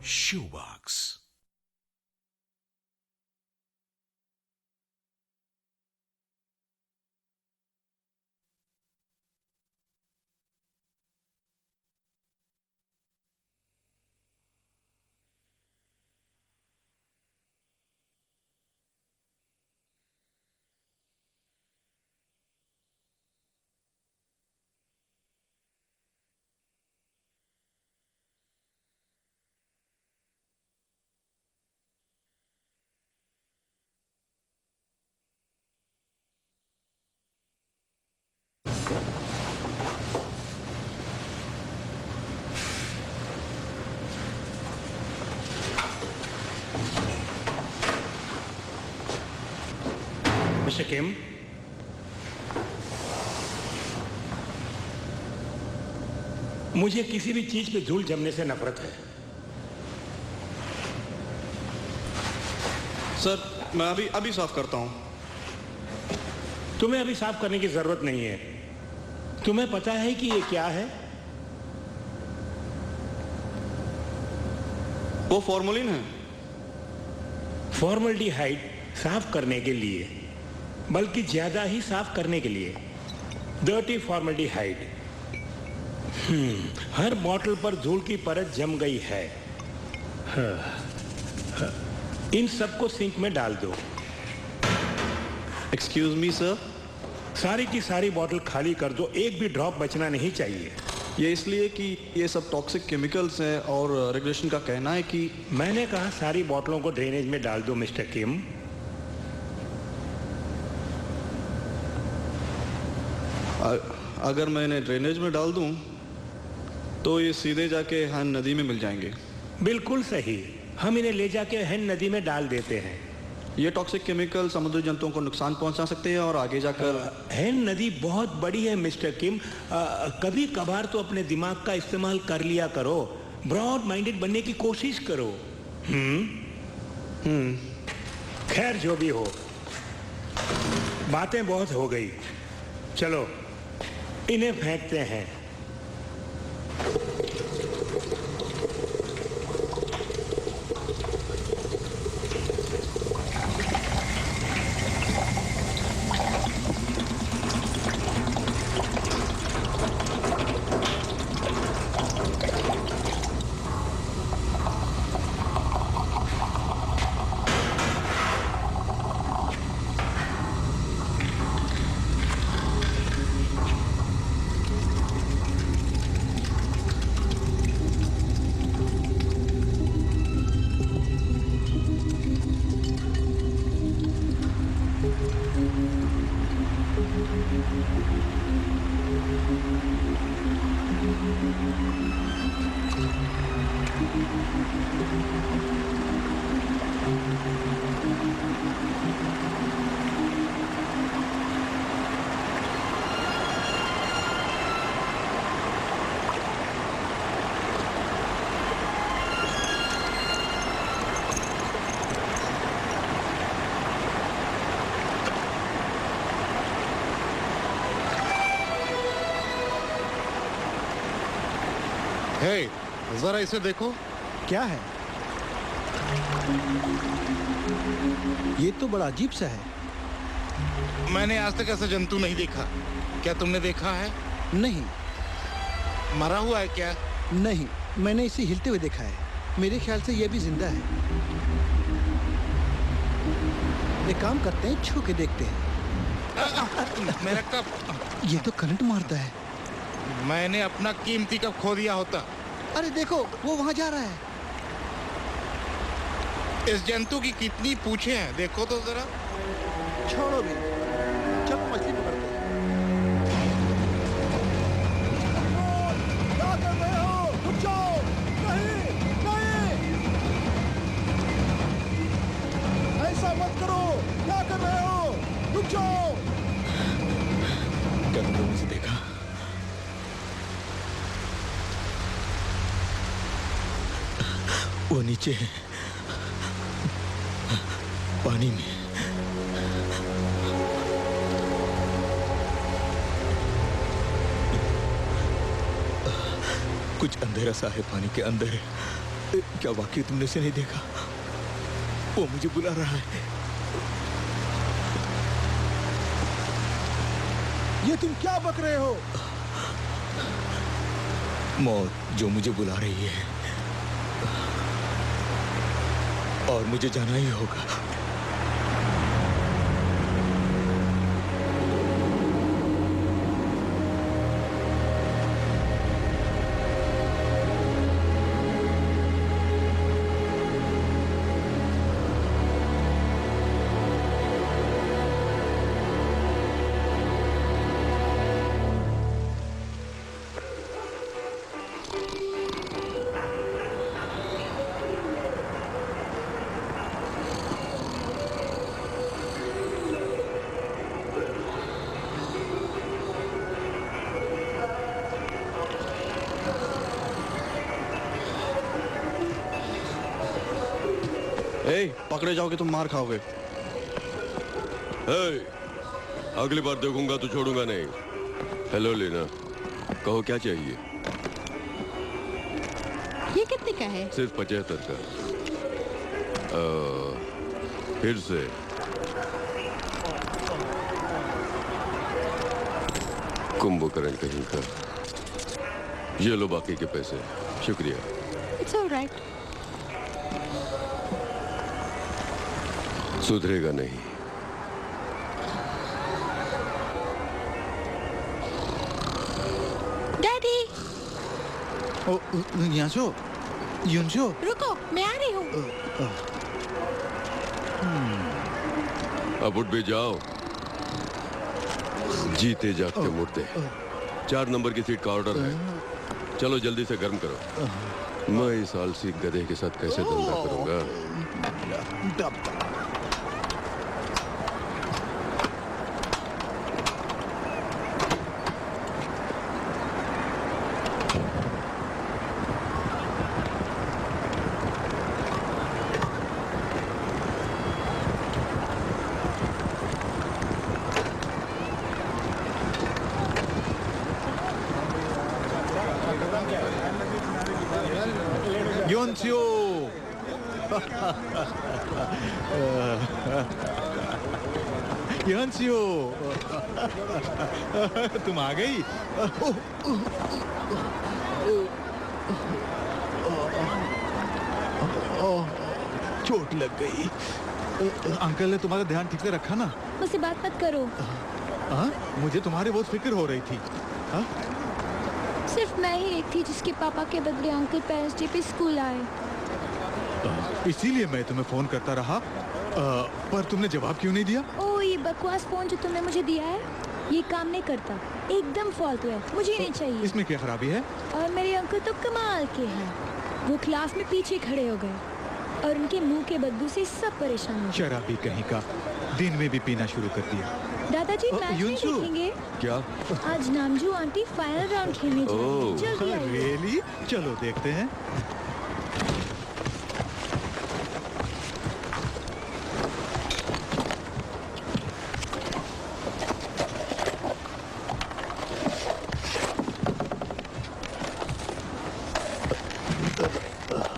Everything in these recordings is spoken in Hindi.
Shoebox. मिस्टर किम, मुझे किसी भी चीज पे धूल जमने से नफरत है। सर, मैं अभी साफ करता हूं। तुम्हें अभी साफ करने की जरूरत नहीं है। तुम्हें पता है कि ये क्या है? वो फॉर्मलिन है। फॉर्मल्डिहाइड साफ करने के लिए, बल्कि ज्यादा ही साफ करने के लिए। Dirty formaldehyde. हर बोतल पर धूल की परत जम गई है। इन सबको सिंक में डाल दो। एक्सक्यूज मी सर, सारी की सारी बोतल खाली कर दो, एक भी ड्रॉप बचना नहीं चाहिए। ये इसलिए कि ये सब टॉक्सिक केमिकल्स हैं और रेगुलेशन का कहना है कि मैंने कहा सारी बोतलों को ड्रेनेज में डाल दो मिस्टर किम। अगर मैं इन्हें ड्रेनेज में डाल दूं तो ये सीधे जाके हैन नदी में मिल जाएंगे। बिल्कुल सही, हम इन्हें ले जाके हैन नदी में डाल देते हैं। ये टॉक्सिक केमिकल समुद्री जंतुओं को नुकसान पहुंचा सकते हैं और आगे जाकर हैन नदी बहुत बड़ी है मिस्टर किम। कभी कभार तो अपने दिमाग का इस्तेमाल कर लिया करो। ब्रॉड माइंडेड बनने की कोशिश करो। खैर, जो भी हो, बातें बहुत हो गई। चलो इन्हें फेंकते हैं। हे, जरा इसे देखो। क्या है? ये तो बड़ा अजीब सा है। मैंने आज तक ऐसा जंतु नहीं देखा। क्या तुमने देखा है? नहीं। मरा हुआ है क्या? नहीं, मैंने इसे हिलते हुए देखा है। मेरे ख्याल से यह भी जिंदा है। एक काम करते हैं, छू के देखते हैं। मेरा कप। ये तो करंट मारता है। मैंने अपना कीमती कप खो दिया होता। अरे देखो, वो वहां जा रहा है। इस जंतु की कितनी पूंछें हैं, देखो तो जरा। छोड़ो भी, चलो मछली पकड़ते हैं। क्या कर रहे हो? रुक जाओ। नहीं, नहीं, ऐसा मत करो। क्या कर रहे हो? रुक जाओ। क्या तुमने मुझे देखा? वो नीचे है, पानी में। कुछ अंधेरा सा है, पानी के अंदर है। क्या वाकई तुमने उसे नहीं देखा? वो मुझे बुला रहा है। ये तुम क्या बक रहे हो? मौत जो मुझे बुला रही है, और मुझे जाना ही होगा। पकड़े जाओगे तुम मार खाओगे। अगली बार देखूंगा तो छोड़ूंगा नहीं। हेलो लीना, कहो क्या चाहिए? ये कितने का है? सिर्फ 75 का। फिर से कुंभकर्ण कहीं का। ये लो बाकी के पैसे। शुक्रिया। It's all right. सुधरेगा नहीं। डैडी, याशो, युनशो, रुको, मैं आ रही हूँ। अब उठ भी जाओ। जीते जागते मुर्दे। 4 नंबर की सीट का ऑर्डर है। चलो जल्दी से गर्म करो। मैं इस आलसी गधे के साथ कैसे धंधा करूंगा? योनसियो। योनसियो, तुम आ गई। चोट लग गई। अंकल ने तुम्हारा ध्यान ठीक से रखा ना? मुझसे बात मत करो। मुझे तुम्हारी बहुत फिक्र हो रही थी। सिर्फ मैं ही एक थी जिसके पापा के बदले अंकल पेरेंट्स डे पे स्कूल आए। इसीलिए मैं तुम्हें फोन करता रहा, पर तुमने जवाब क्यों नहीं दिया? ओ, ये बकवास फोन जो तुमने मुझे दिया है, ये काम नहीं करता। एकदम फालतू है, मुझे नहीं चाहिए। इसमें क्या खराबी है? और मेरे अंकल तो कमाल के हैं। वो क्लास में पीछे खड़े हो गए और उनके मुंह के बदबू से सब परेशान हो गए। शराबी कहीं का, दिन में भी पीना शुरू कर दिया। दादाजी मैच नहीं युनसु। देखेंगे? क्या? आज नामजू आंटी फाइनल राउंड खेलने जा रही हैं। जल्दी आइए। रियली? चलो देखते हैं।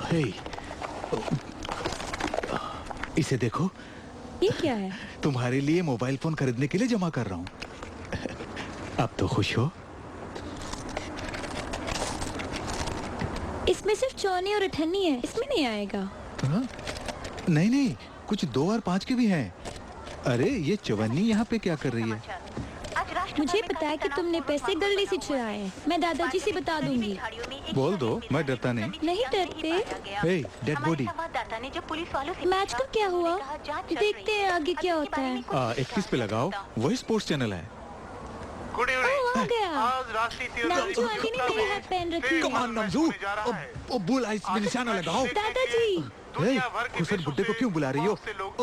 हे, इसे देखो। ये क्या है? तुम्हारे लिए मोबाइल फोन खरीदने के लिए जमा कर रहा हूँ। अब तो खुश हो? इसमें सिर्फ 54 और 98 है, इसमें नहीं आएगा। नहीं नहीं, कुछ 2 और 5 के भी हैं। अरे ये 54 यहाँ पे क्या कर रही है? मुझे पता है कि तुमने पैसे गलती से चुराए हैं। मैं दादाजी से बता दूंगी। बोल दो, मैं डरता नहीं। नहीं डरते। हे, डेड बॉडी। मैच का क्या हुआ? देखते हैं आगे क्या होता है। 31 पे लगाओ, वही स्पोर्ट्स चैनल है। ओह, आ गया। नामजू आंटी ने मेरी हाथ पहन रखी कम है। ऑन नमजू, ओ बुल आइस में निशाना लगाओ। दादाजी, हे, खुशन बुड्ढे को क्यों बुला रही हो? ओ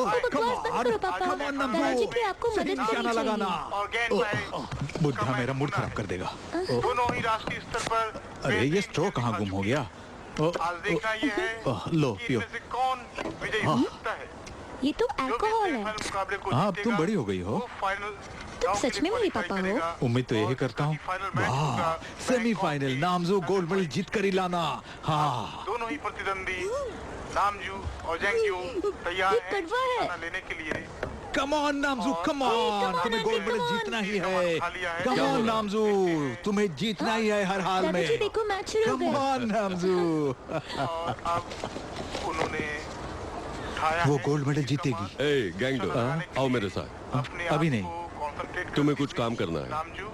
बकवास बंद करो पापा। दादाजी की आपको मदद करनी निशाना लगाना। चाहिए। बुड्ढा मेरा मूड खराब कर देगा। दोनों ही राष्ट्रीय स्तर पर अरे ये स्ट्रो कहाँ गुम हो गया? आज देखना ये है लो कि पियो। इनमें से कौन विजयी हो सकता है। ये तो अल्कोहल है। हाँ, अब तुम बड़ी हो गई हो। तुम सच में मेरे पापा हो? उम्मीद तो यही करता हूँ। वाह, सेमीफाइनल नामजू गोल्ड मेडल जीत कर ही लाना। हाँ, दोनों ही प्रतिद्वंदी नामजू और जेंगजू तैयार ये हैं कड़वा है। खाना लेने के लिए। कम ऑन नामजू, कम ऑन, तुम्हें गोल्ड मेडल जीतना ही है। कम ऑन नामजू, तुम्हें जीतना ही है हर हाल में। दादाजी देखो मैच शुरू हो कम गया। ऑन नामजू। और अब उन्होंने उठाया वो है गोल्ड मेडल कि जीतेगी। ए गैंगडो, आओ मेरे साथ। अपने अभी आप नहीं। को concentrate करने तुम्हें कुछ के लिए काम करना है। नामजू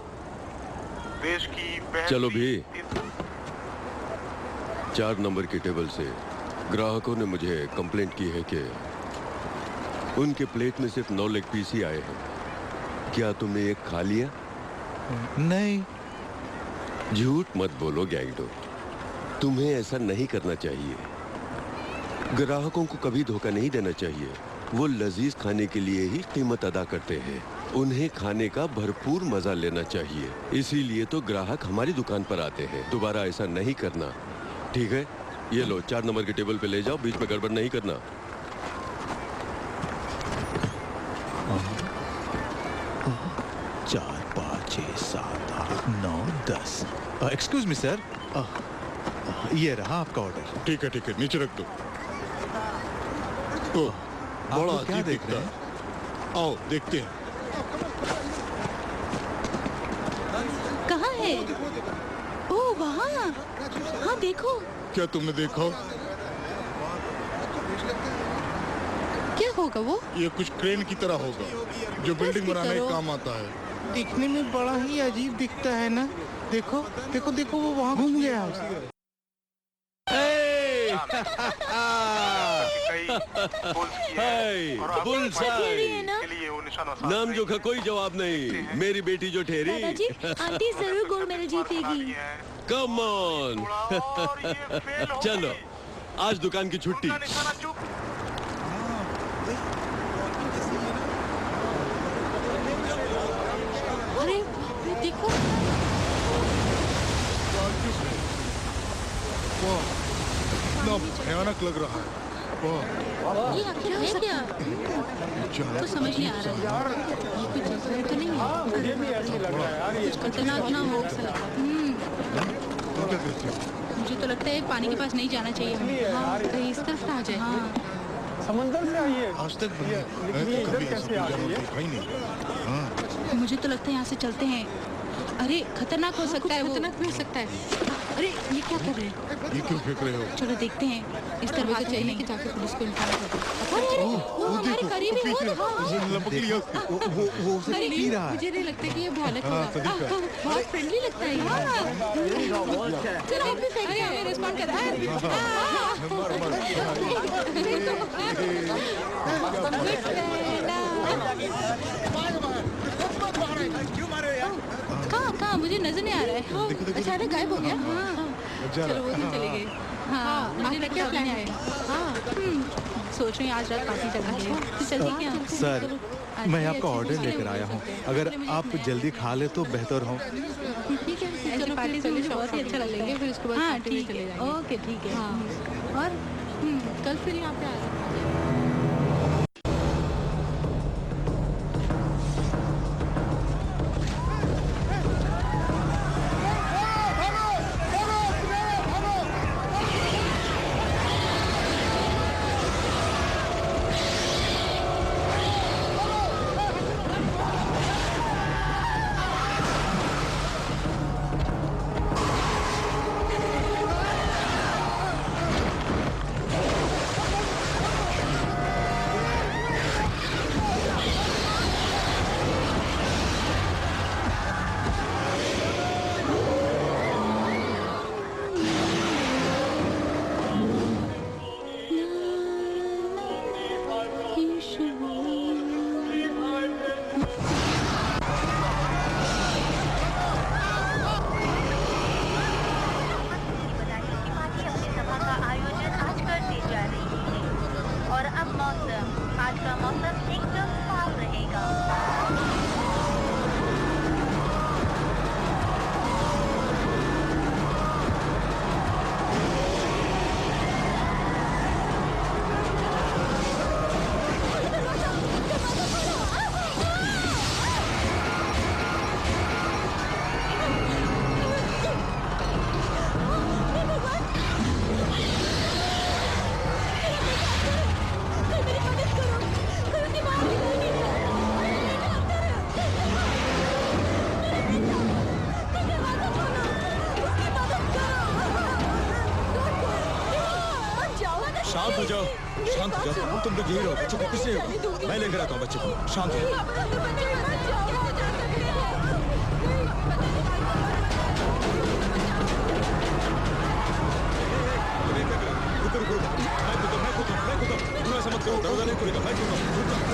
देश की बहस चलो भी। इस 4 नंबर की टेबल से ग्राहकों ने मुझे कंप्लेंट की है कि उनके प्लेट में सिर्फ 9 लेग पीस ही आए हैं। क्या तुमने एक खा लिया? नहीं, झूठ मत बोलो गैंगडो, तुम्हें ऐसा नहीं करना चाहिए। ग्राहकों को कभी धोखा नहीं देना चाहिए। वो लजीज खाने के लिए ही कीमत अदा करते हैं। उन्हें खाने का भरपूर मजा लेना चाहिए। इसीलिए तो ग्राहक हमारी दुकान पर आते हैं। दोबारा ऐसा नहीं करना, ठीक है? ये लो, 4 नंबर के टेबल पे ले जाओ, बीच में गड़बड़ नहीं करना। 4, 5, 6, 7, 8, 9, 10। एक्सक्यूज मी सर, ये रहा आपका ऑर्डर। ठीक है, नीचे रख दो। ओह, आप बड़ा लोग क्या अजीब देख दिखता रहे है। आओ देखते हैं। कहाँ है? ओह वहाँ। हाँ देखो। क्या तुमने देखा? क्या होगा वो? ये कुछ क्रेन की तरह होगा जो बिल्डिंग की बनाने के तरह? काम आता है। दिखने में बड़ा ही अजीब दिखता है ना। देखो देखो देखो, वो वहाँ घूम गया। कई गोल्स किए हैं और अब है ना? के लिए वो निशाना साध नाम जो रही का कोई जवाब नहीं। मेरी बेटी जो ठहरी। दादाजी, आंटी जरूर गोल्ड मेडल जीतेगी। Come on. और ये फेल हो चलो, गई। आज दुकान की छुट्टी। उनका निशाना चूक। अरे बाप रे, देखो। वाह, इतना भयानक लग रहा है। वाह, ये आखिर है क्या? तो समझ नहीं आ रहा है। ये कुछ जैसा तो नहीं है। कुछ खतरनाक ना हो। तुम क्या कहते हो? मुझे तो लगता है पानी के पास नहीं जाना चाहिए हमें। हाँ, कहीं इस तरफ ना आ जाए। हाँ। आज तक मैं तो कभी ऐसा जानवर देखा ही नहीं। मुझे तो लगता है यहाँ से चलते हैं। अरे खतरनाक हो सकता है। खतरनाक भी हो सकता है। अरे ये क्या कर रहे हैं? ये क्यों फेंक रहे हो? चलो देखते हैं। इस तरह तो चाहिए कि जाकर पुलिस को इन्फॉर्म कर दो। अरे वो हमारे करीब ही हो रहा है। उसे लपक लिया। वो उसे अरे पी रहा है। मुझे नहीं लगता कि ये भयानक होगा। बहुत फ्रेंडली लगता है ये। चलो आप भी फेंक दो। हमें रिस्पॉन्ड कर। कहाँ मुझे नजर नहीं आ रहा है। अचानक गायब हो गया। चलो वो तो चले गए। हाँ मुझे लगता है प्लान आया। हाँ सोच रही हूँ आज रात पार्टी चलेंगे। तो चलते क्या? सर, मैं आपका ऑर्डर लेकर आया हूँ। अगर आप जल्दी खा ले तो बेहतर हो। ठीक है, चलो पार्टी से बहुत ही अच्छा लगेंगे। फिर उसके बाद पार्टी में चले जाएंगे। ओके ठीक है। हाँ और कल फिर यहाँ पे आ जाएंगे। शांत हो जाओ, शांत हो जाओ। तुम लोग यही रहो, बच्चों को कुछ नहीं होगा। मैं लेकर आता हूँ बच्चे को, शांत हो जाओ। रुको रुको रुको, मैं खुद हूँ। तुम ऐसा मत करो, दरवाजा नहीं खुलेगा, मैं खुद हूँ। रुक जाओ।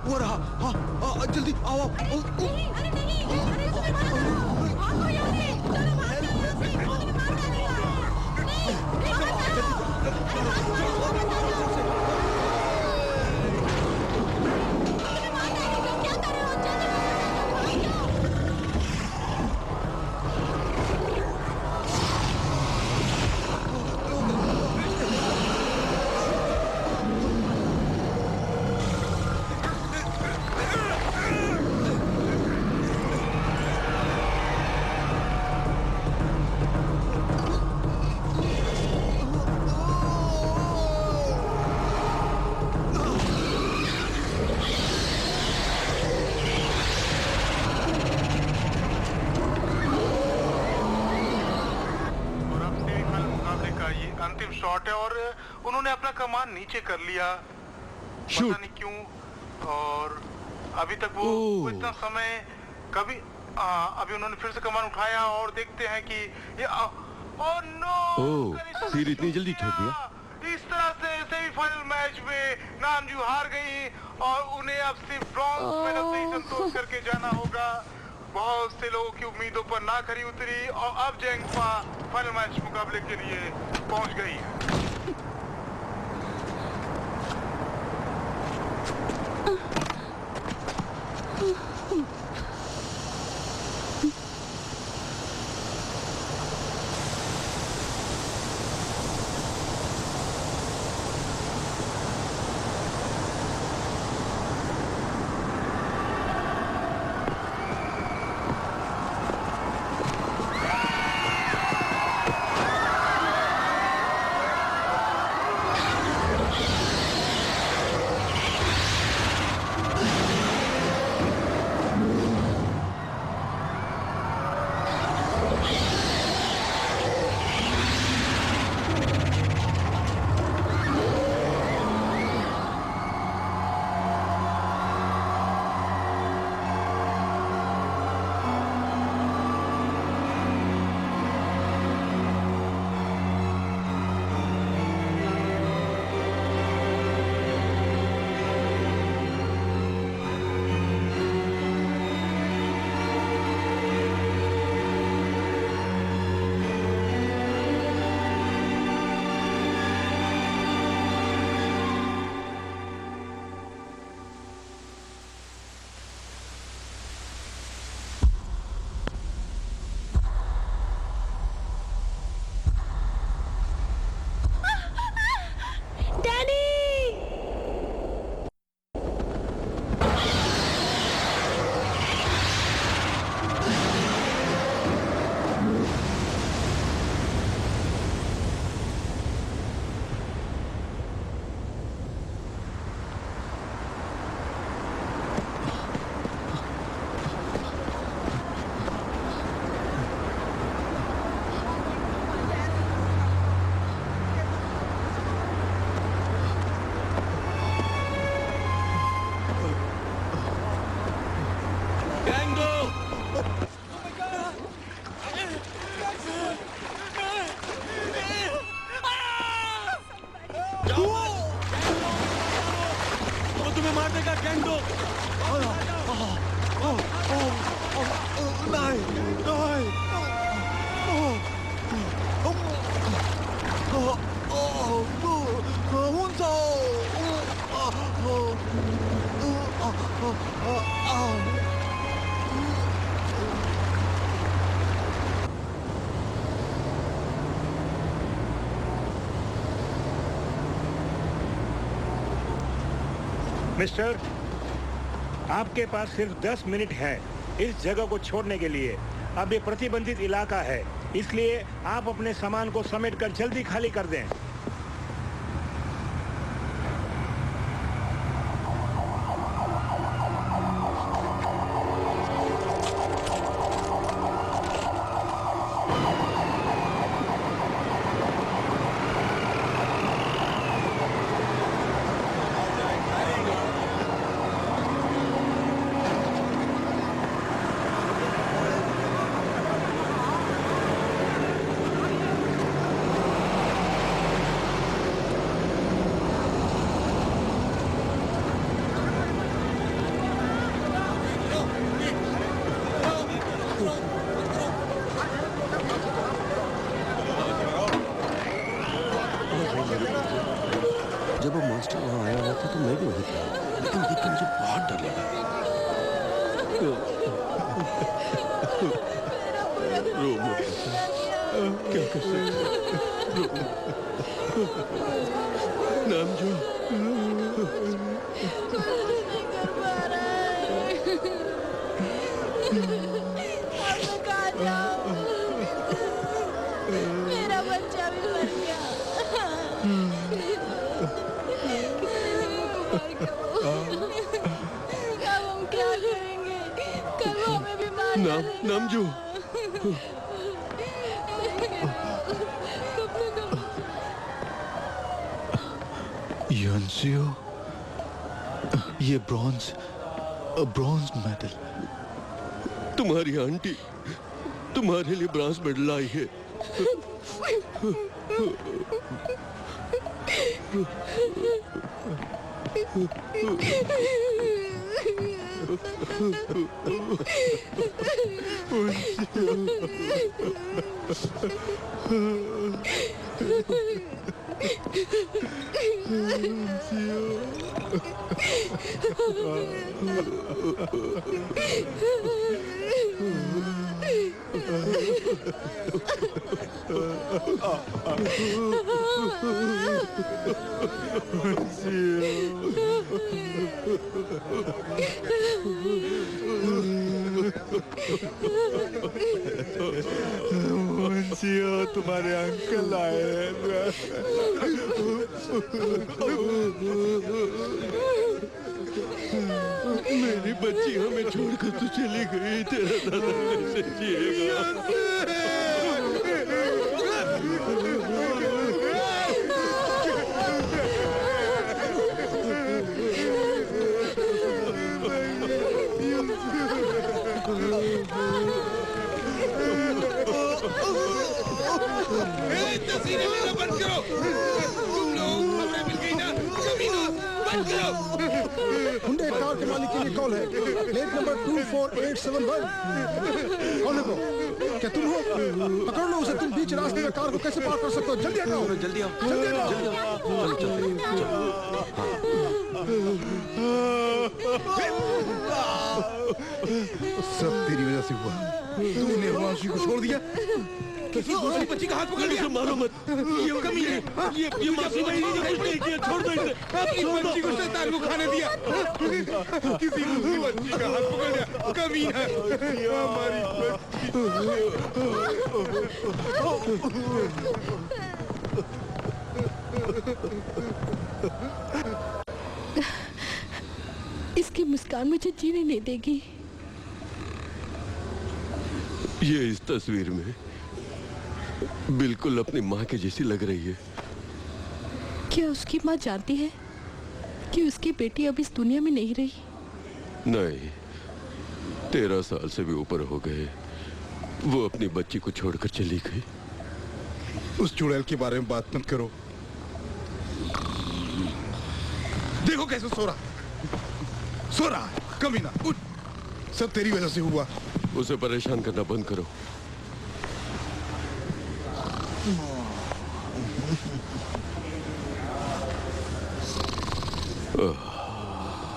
वो रहा। हाँ, जल्दी आओ। अरे नहीं, अरे इसमें मत करो। भागो यहाँ से, चलो भाग जाओ यहाँ से, मुझे मार डालेगा। नहीं, नहीं मत करो। अरे भाग जाओ, मुझे मार डालेगा, क्या कर रहे हो? जल्दी भाग जाओ। और अब सेमीफाइनल मुकाबले का ये अंतिम शॉट है और उन्होंने अपना कमान नीचे कर लिया, पता नहीं क्यों। और अभी तक वो इतना समय कभी अभी उन्होंने फिर से कमान उठाया और देखते हैं कि ये ओह नो, ओह, तीर इतनी जल्दी ठोक दिया। इस तरह से सेमीफाइनल मैच में नामजू हार गई और उन्हें अब सिर्फ ब्रॉन्ज मेडल से ही संतोष करके जाना होगा। बहुत से लोगों की उम्मीदों पर ना खरी उतरी और अब जेंगफा फाइनल मैच मुकाबले के लिए पहुंच गई है। मिस्टर, आपके पास सिर्फ 10 मिनट है इस जगह को छोड़ने के लिए। अब ये प्रतिबंधित इलाका है, इसलिए आप अपने सामान को समेटकर जल्दी खाली कर दें। जब वो मॉन्स्टर वहाँ आया हुआ था तो मैं भी वहीं था, लेकिन देख के मुझे बहुत डर लगा। रो मत, क्या कर सकते नामजू। मेरा बच्चा भी मर गया। अब हम क्या करेंगे? कल वो हमें भी मार डालेगा। नामजू, यंसियो, ये ब्रॉन्ज मेडल। तुम्हारी आंटी तुम्हारे लिए ब्रांज मेडल आई है। तुम्हारे अंकल आए हैं। मेरी बच्ची हमें छोड़कर तो चली गई, तेरा दादा कैसे जिएगा? हुंडई कार के मालिक के लिए कॉल है। Plate number 24871। कौन है वो? क्या तुम हो? पकड़ लो उसे। तुम बीच रास्ते में कार को कैसे पार कर सकते हो? जल्दी हटाओ, जल्दी आओ, जल्दी हटाओ। सब तेरी वजह से हुआ। तूने वाशी को छोड़ दिया, किसी दूसरी बच्ची का हाथ पकड़ लिया। मारो मत, ये कमी है। ये मासूम है, कुछ नहीं किया, छोड़ दो इसे। इस बच्ची को शैतान को खाने दिया। किसी दूसरी बच्ची का हाथ पकड़ लिया, कमीना। हमारी इसकी मुस्कान मुझे जीने नहीं देगी। ये इस तस्वीर में बिल्कुल अपनी माँ के जैसी लग रही है। क्या उसकी माँ जानती है कि उसकी बेटी अब इस दुनिया में नहीं रही? नहीं, 13 साल से भी ऊपर हो गए। वो अपनी बच्ची को छोड़कर चली गई। उस चुड़ैल के बारे में बात मत करो। देखो कैसे सो रहा है, कमीना। उठ, सब तेरी वजह से हुआ। उसे परेशान करना बंद करो।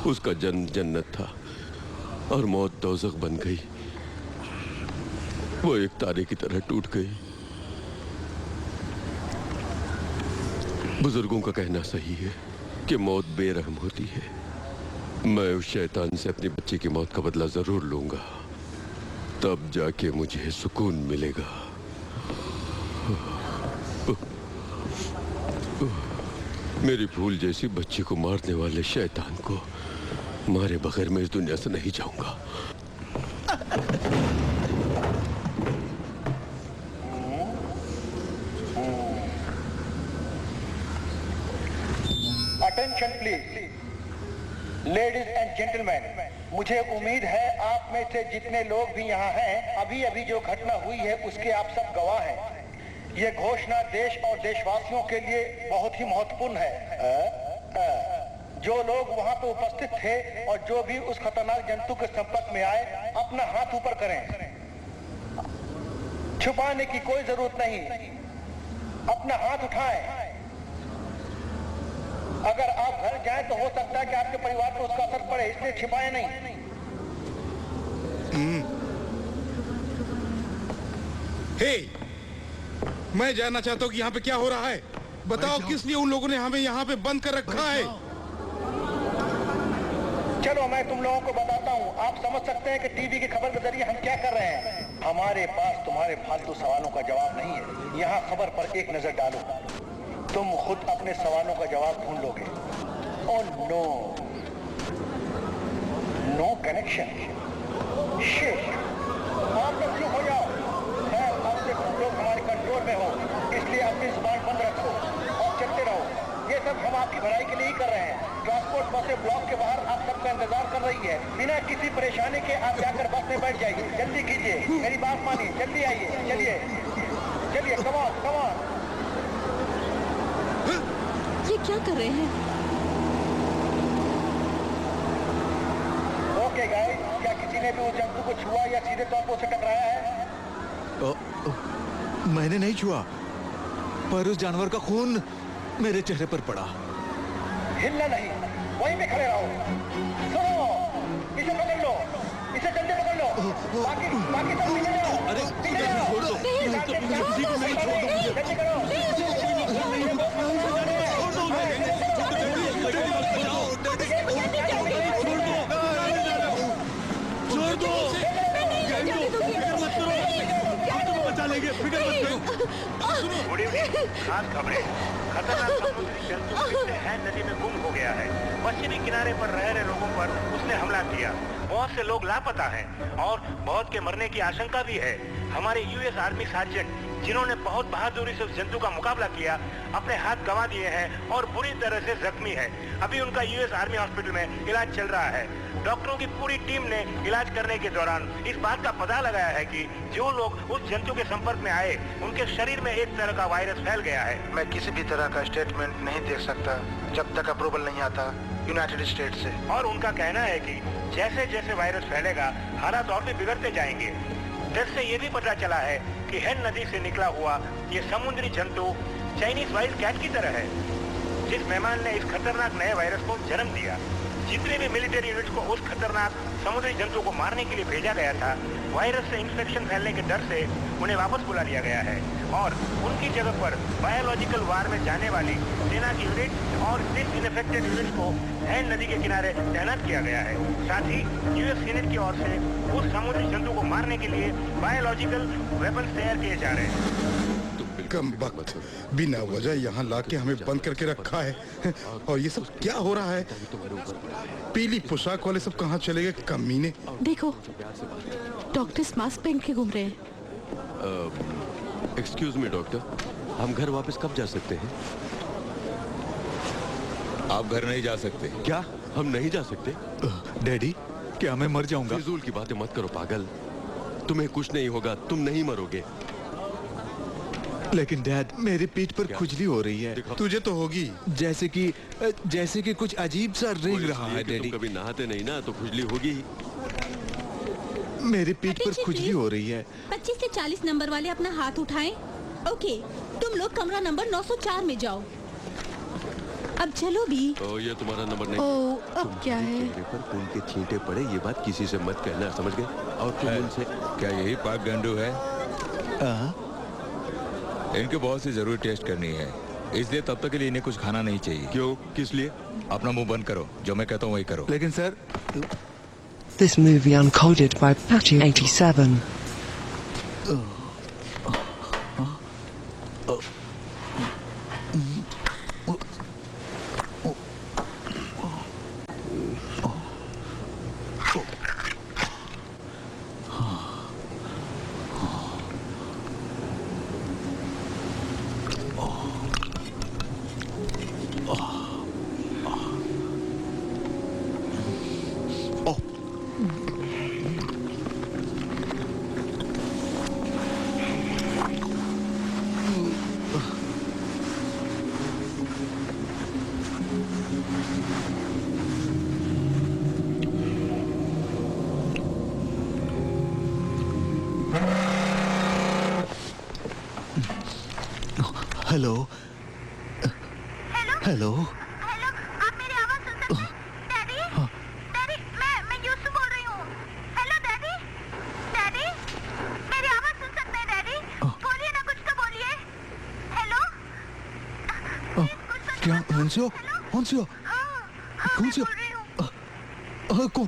उसका जन्म जन्नत था और मौत दोज़ख बन गई। वो एक तारे की तरह टूट गई। बुजुर्गों का कहना सही है कि मौत बेरहम होती है। मैं उस शैतान से अपनी बच्ची की मौत का बदला जरूर लूंगा, तब जाके मुझे सुकून मिलेगा। मेरी फूल जैसी बच्ची को मारने वाले शैतान को मारे बगैर मैं इस दुनिया से नहीं जाऊंगा। Attention please, ladies and gentleman, मुझे उम्मीद है आप में से जितने लोग भी यहाँ हैं, अभी अभी जो घटना हुई है उसके आप सब गवाह हैं। ये घोषणा देश और देशवासियों के लिए बहुत ही महत्वपूर्ण है। जो लोग वहाँ पे उपस्थित थे और जो भी उस खतरनाक जंतु के संपर्क में आए, अपना हाथ ऊपर करें। छुपाने की कोई जरूरत नहीं, अपना हाथ उठाएं। अगर आप घर जाएं तो हो सकता है कि आपके परिवार पर उसका असर पड़े, इसलिए छिपाएं नहीं। हे, मैं जानना चाहता हूँ कि यहाँ पे क्या हो रहा है। बताओ किस लिए उन लोगों ने हमें यहाँ पे बंद कर रखा है। चलो मैं तुम लोगों को बताता हूँ। आप समझ सकते हैं कि टीवी की खबर के जरिए हम क्या कर रहे हैं। हमारे पास तुम्हारे फालतू सवालों का जवाब नहीं है। यहाँ खबर पर एक नजर डालो, तुम खुद अपने सवालों का जवाब ढूंढ लोगे। Oh no, no connection. Shit, आप लोग चुप हो जाओ। खैर, अब से तुम लोग हमारे कंट्रोल में हो, इसलिए अपनी जुबान बंद रखो और चलते रहो। ये सब हम आपकी भलाई के लिए ही कर रहे हैं। ट्रांसपोर्ट बसें ब्लॉक के बाहर आप सबका इंतजार कर रही है। बिना किसी परेशानी के आप जाकर बस में बैठ जाइए। जल्दी कीजिए, मेरी बात मानिए, जल्दी आइए। चलिए चलिए, कम ऑन कम ऑन। ये क्या कर रहे हैं? ओके गाइस, क्या किसी ने भी उस जंतु को छुआ या सीधे तौर पर उसे टकराया है? मैंने नहीं छुआ, पर उस जानवर का खून मेरे चेहरे पर पड़ा। हिलना नहीं, वहीं पे खड़े रहो। सुनो, इसे पकड़ लो, इसे जल्दी पकड़ लो। बाकी सब पीछे जाओ। अरे छोड़ दो, किसी को नहीं छोड़ दो मुझे। जल्दी करो। छोड़ दो, बचा लेंगे, फिक्र मत करो। खास खबरें। खतरनाक समुद्री जंतु है नदी में गुम हो गया है। पश्चिमी किनारे पर रह रहे लोगों पर उसने हमला किया। बहुत से लोग लापता हैं और बहुत के मरने की आशंका भी है। हमारे यूएस आर्मी सार्जेंट, जिन्होंने बहुत बहादुरी से उस जंतु का मुकाबला किया, अपने हाथ गंवा दिए हैं और बुरी तरह से जख्मी है। अभी उनका यूएस आर्मी हॉस्पिटल में इलाज चल रहा है। डॉक्टरों की पूरी टीम ने इलाज करने के दौरान इस बात का पता लगाया है कि जो लोग उस जंतु के संपर्क में आए, उनके शरीर में एक तरह का वायरस फैल गया है। मैं किसी भी तरह का स्टेटमेंट नहीं दे सकता जब तक अप्रूवल नहीं आता यूनाइटेड स्टेट से। और उनका कहना है कि जैसे जैसे वायरस फैलेगा, हालात और भी बिगड़ते जाएंगे। टेस्ट से ये भी पता चला है कि हेन नदी से निकला हुआ ये समुद्री जंतु चाइनीज वाइल्ड कैट की तरह है, जिस मेहमान ने इस खतरनाक नए वायरस को जन्म दिया। जितने भी मिलिट्री यूनिट्स को उस खतरनाक समुद्री जंतु को मारने के लिए भेजा गया था, वायरस से इन्फेक्शन फैलने के डर से उन्हें वापस बुला लिया गया है और उनकी जगह पर बायोलॉजिकल वार में जाने वाली सेना की यूनिट और डिसइंफेक्टेड यूनिट्स को हेन नदी के किनारे तैनात किया गया है। साथ ही यूएस सीनेट की ओर से उस समुद्री जंतु को मारने के लिए बायोलॉजिकल वेपन तैयार किए जा रहे हैं। कम वक्त, बिना वजह यहाँ लाके हमें बंद करके रखा है। और ये सब क्या हो रहा है? पीली पोशाक वाले सब कहाँ चले गए कमीने? देखो, डॉक्टर्स मास्क पहन के घूम रहे हैं। एक्सक्यूज मी डॉक्टर, हम घर वापस कब जा सकते हैं? आप घर नहीं जा सकते। क्या हम नहीं जा सकते? डैडी, क्या मैं मर जाऊंगा? फिजूल की बातें मत करो पागल, तुम्हें कुछ नहीं होगा, तुम नहीं मरोगे। लेकिन डैड, मेरी पीठ पर खुजली हो रही है। तुझे तो होगी। जैसे कि कुछ अजीब सा रेंग रहा है डैडी। तुम कभी नहाते नहीं ना, तो खुजली होगी ही। मेरी पीठ पर खुजली हो रही है। 25 से 40 नंबर वाले अपना हाथ उठाएं। ओके, तुम लोग कमरा नंबर 904 में जाओ। अब चलो भी। ये तुम्हारा नंबर नहीं। अब क्या है? चेहरे पर खून के छींटे पड़े, ये बात किसी से मत कहना, समझ गए? और तुम उनसे क्या यही पाक गंडू है? इनके बहुत सी जरूरी टेस्ट करनी है। इसलिए तब तक के लिए इन्हें कुछ खाना नहीं चाहिए। क्यों? किस लिए? अपना मुंह बंद करो, जो मैं कहता हूँ वही करो। लेकिन sir, This movie uncoded by Patty87. Hello hello hello, आप मेरी आवाज सुन सकते हैं? डैडी, डैडी, मैं यूसुफ बोल रही हूँ। हेलो डैडी, डैडी, मेरी आवाज सुन सकते हैं डैडी? बोलिए ना, कुछ तो बोलिए। हेलो, क्या हंसियो? हंसियो? कौन सी?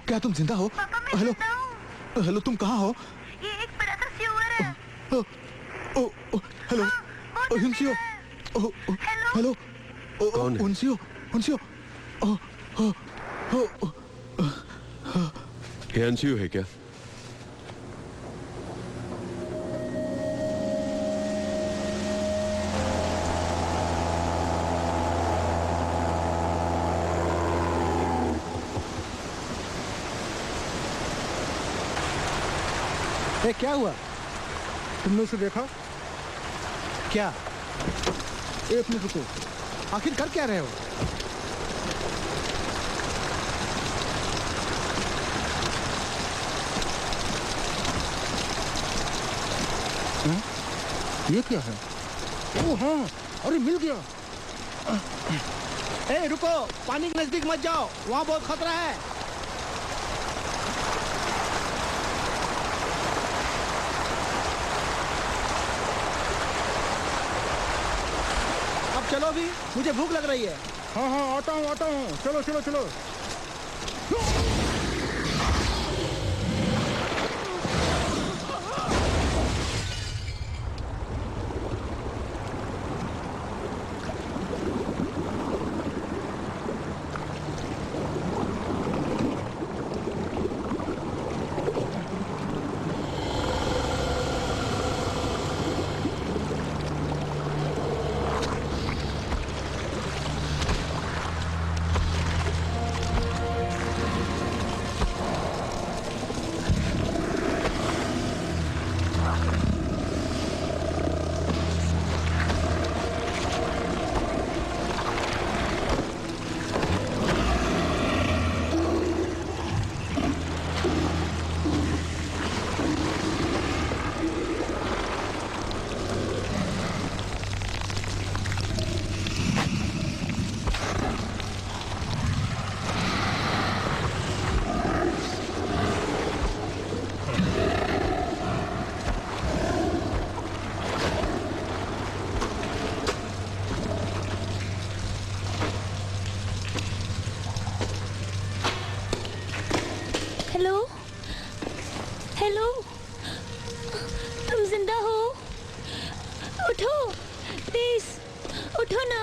क्या तुम जिंदा हो? हेलो हेलो, तुम कहाँ हो? ये एक बड़ा सा स्यूअर है। हेलो हंसियो? हेलो कौन है? हंसियो? हंसियो? ये अंशु है क्या? ए, क्या हुआ? तुमने उसे देखा क्या? एक मिनट रुको, आखिर कर क्या रहे हो? ये क्या है? ओ हाँ, अरे मिल गया। ए रुको, पानी के नजदीक मत जाओ, वहाँ बहुत खतरा है। अब चलो भी, मुझे भूख लग रही है। हाँ हाँ, आता हूँ आता हूँ, चलो चलो चलो। हेलो, हेलो, तुम जिंदा हो? उठो, प्लीज, उठो ना।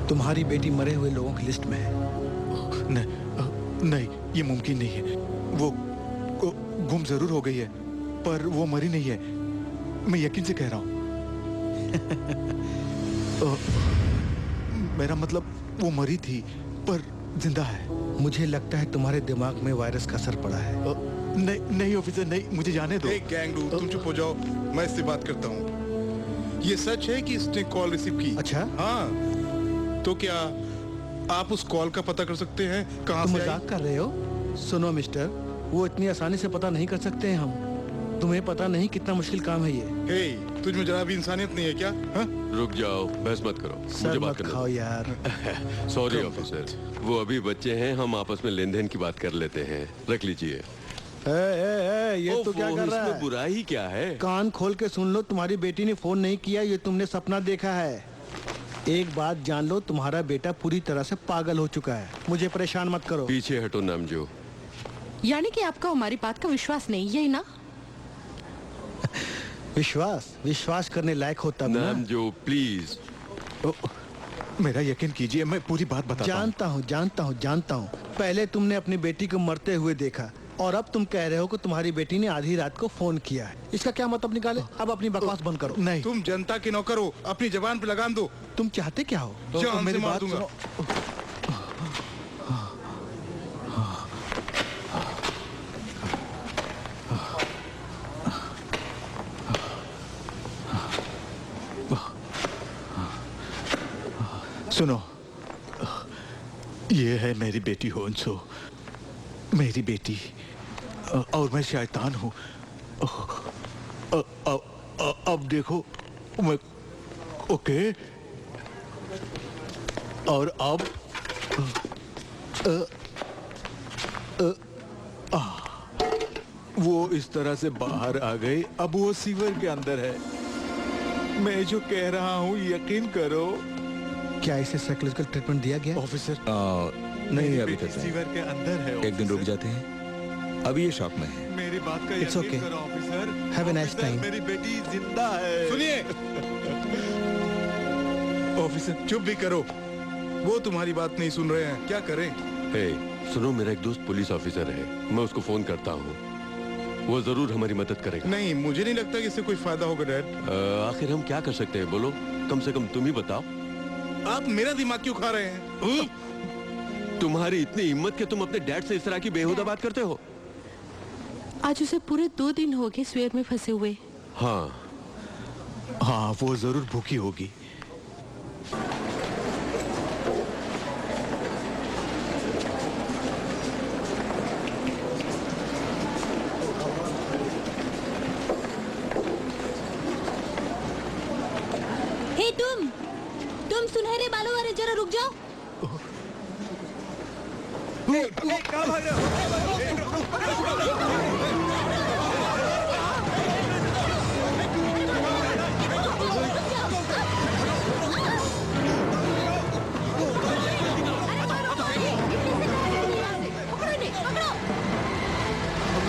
तुम्हारी बेटी मरे हुए लोगों की लिस्ट में है। नहीं, ये मुमकिन नहीं है। गुम जरूर हो गई है, पर वो मरी नहीं है, मैं यकीन से कह रहा हूँ। मेरा मतलब वो मरी थी पर जिंदा है। मुझे लगता है तुम्हारे दिमाग में वायरस का असर पड़ा है। नहीं नहीं ऑफिसर, नहीं, मुझे जाने दो। गैंगडू, तुम चुप हो जाओ, मैं इससे बात करता हूँ। ये सच है कि इसने कॉल रिसीव की? अच्छा, हाँ। तो क्या आप उस कॉल का पता कर सकते हैं कहाँ से आई? मजाक कर रहे हो? सुनो मिस्टर, वो इतनी आसानी से पता नहीं कर सकते हैं हम। तुम्हें पता नहीं कितना मुश्किल काम है ये। हे, तुझ में जरा भी इंसानियत नहीं है क्या? हा? रुक जाओ, बहस मत करो, सर मुझे बात मत करने खाओ दो। यार। सॉरी ऑफिसर, वो अभी बच्चे हैं, हम आपस में लेन देन की बात कर लेते हैं। रख लीजिए। ये तो क्या कर रहा इसमें है? बुराई क्या है? कान खोल के सुन लो, तुम्हारी बेटी ने फोन नहीं किया, ये तुमने सपना देखा है। एक बात जान लो, तुम्हारा बेटा पूरी तरह से पागल हो चुका है। मुझे परेशान मत करो। पीछे हटो नामजो। यानी कि आपका हमारी बात का विश्वास नहीं, यही ना? विश्वास करने लायक होता भी ना। नामजो प्लीज। मेरा यकीन कीजिए, मैं पूरी बात बताता हूँ। जानता हूँ। पहले तुमने अपनी बेटी को मरते हुए देखा और अब तुम कह रहे हो कि तुम्हारी बेटी ने आधी रात को फोन किया है। इसका क्या मतलब निकाले? अब अपनी बकवास बंद करो। नहीं, तुम जनता के नौकर हो, अपनी जबान पे लगाम दो। तुम चाहते क्या हो? जान मेरी से मार बात दूंगा। सुनो। सुनो, ये है मेरी बेटी होन्सो, मेरी बेटी, और मैं शैतान हूँ। अब देखो, मैं ओके, और अब वो इस तरह से बाहर आ गई। अब वो सीवर के अंदर है। मैं जो कह रहा हूँ यकीन करो। क्या इसे साइकोलॉजिकल ट्रीटमेंट दिया गया? ऑफिसर, नहीं अभी तक सीवर के अंदर है। एक दिन रुक जाते हैं, अभी ये शॉक में है। मेरी बात का It's यकीन okay. करो officer. Have a nice time. मेरी बेटी जिंदा है। सुनिए, ऑफिसर चुप भी करो, वो तुम्हारी बात नहीं सुन रहे हैं, क्या करें? हे, सुनो, मेरा एक दोस्त पुलिस ऑफिसर है, मैं उसको फोन करता हूँ, वो जरूर हमारी मदद करेगा। नहीं, मुझे नहीं लगता कि इससे कोई फायदा होगा डैड। आखिर हम क्या कर सकते हैं, बोलो, कम से कम तुम ही बताओ। आप मेरा दिमाग क्यों खा रहे हैं? तुम्हारी इतनी हिम्मत कि तुम अपने डैड से इस तरह की बेहुदा बात करते हो? आज उसे पूरे 2 दिन हो गए स्वेर में फंसे हुए। हाँ, वो जरूर भूखी होगी। हे तुम सुनहरे बालों वाले, जरा रुक जाओ। हम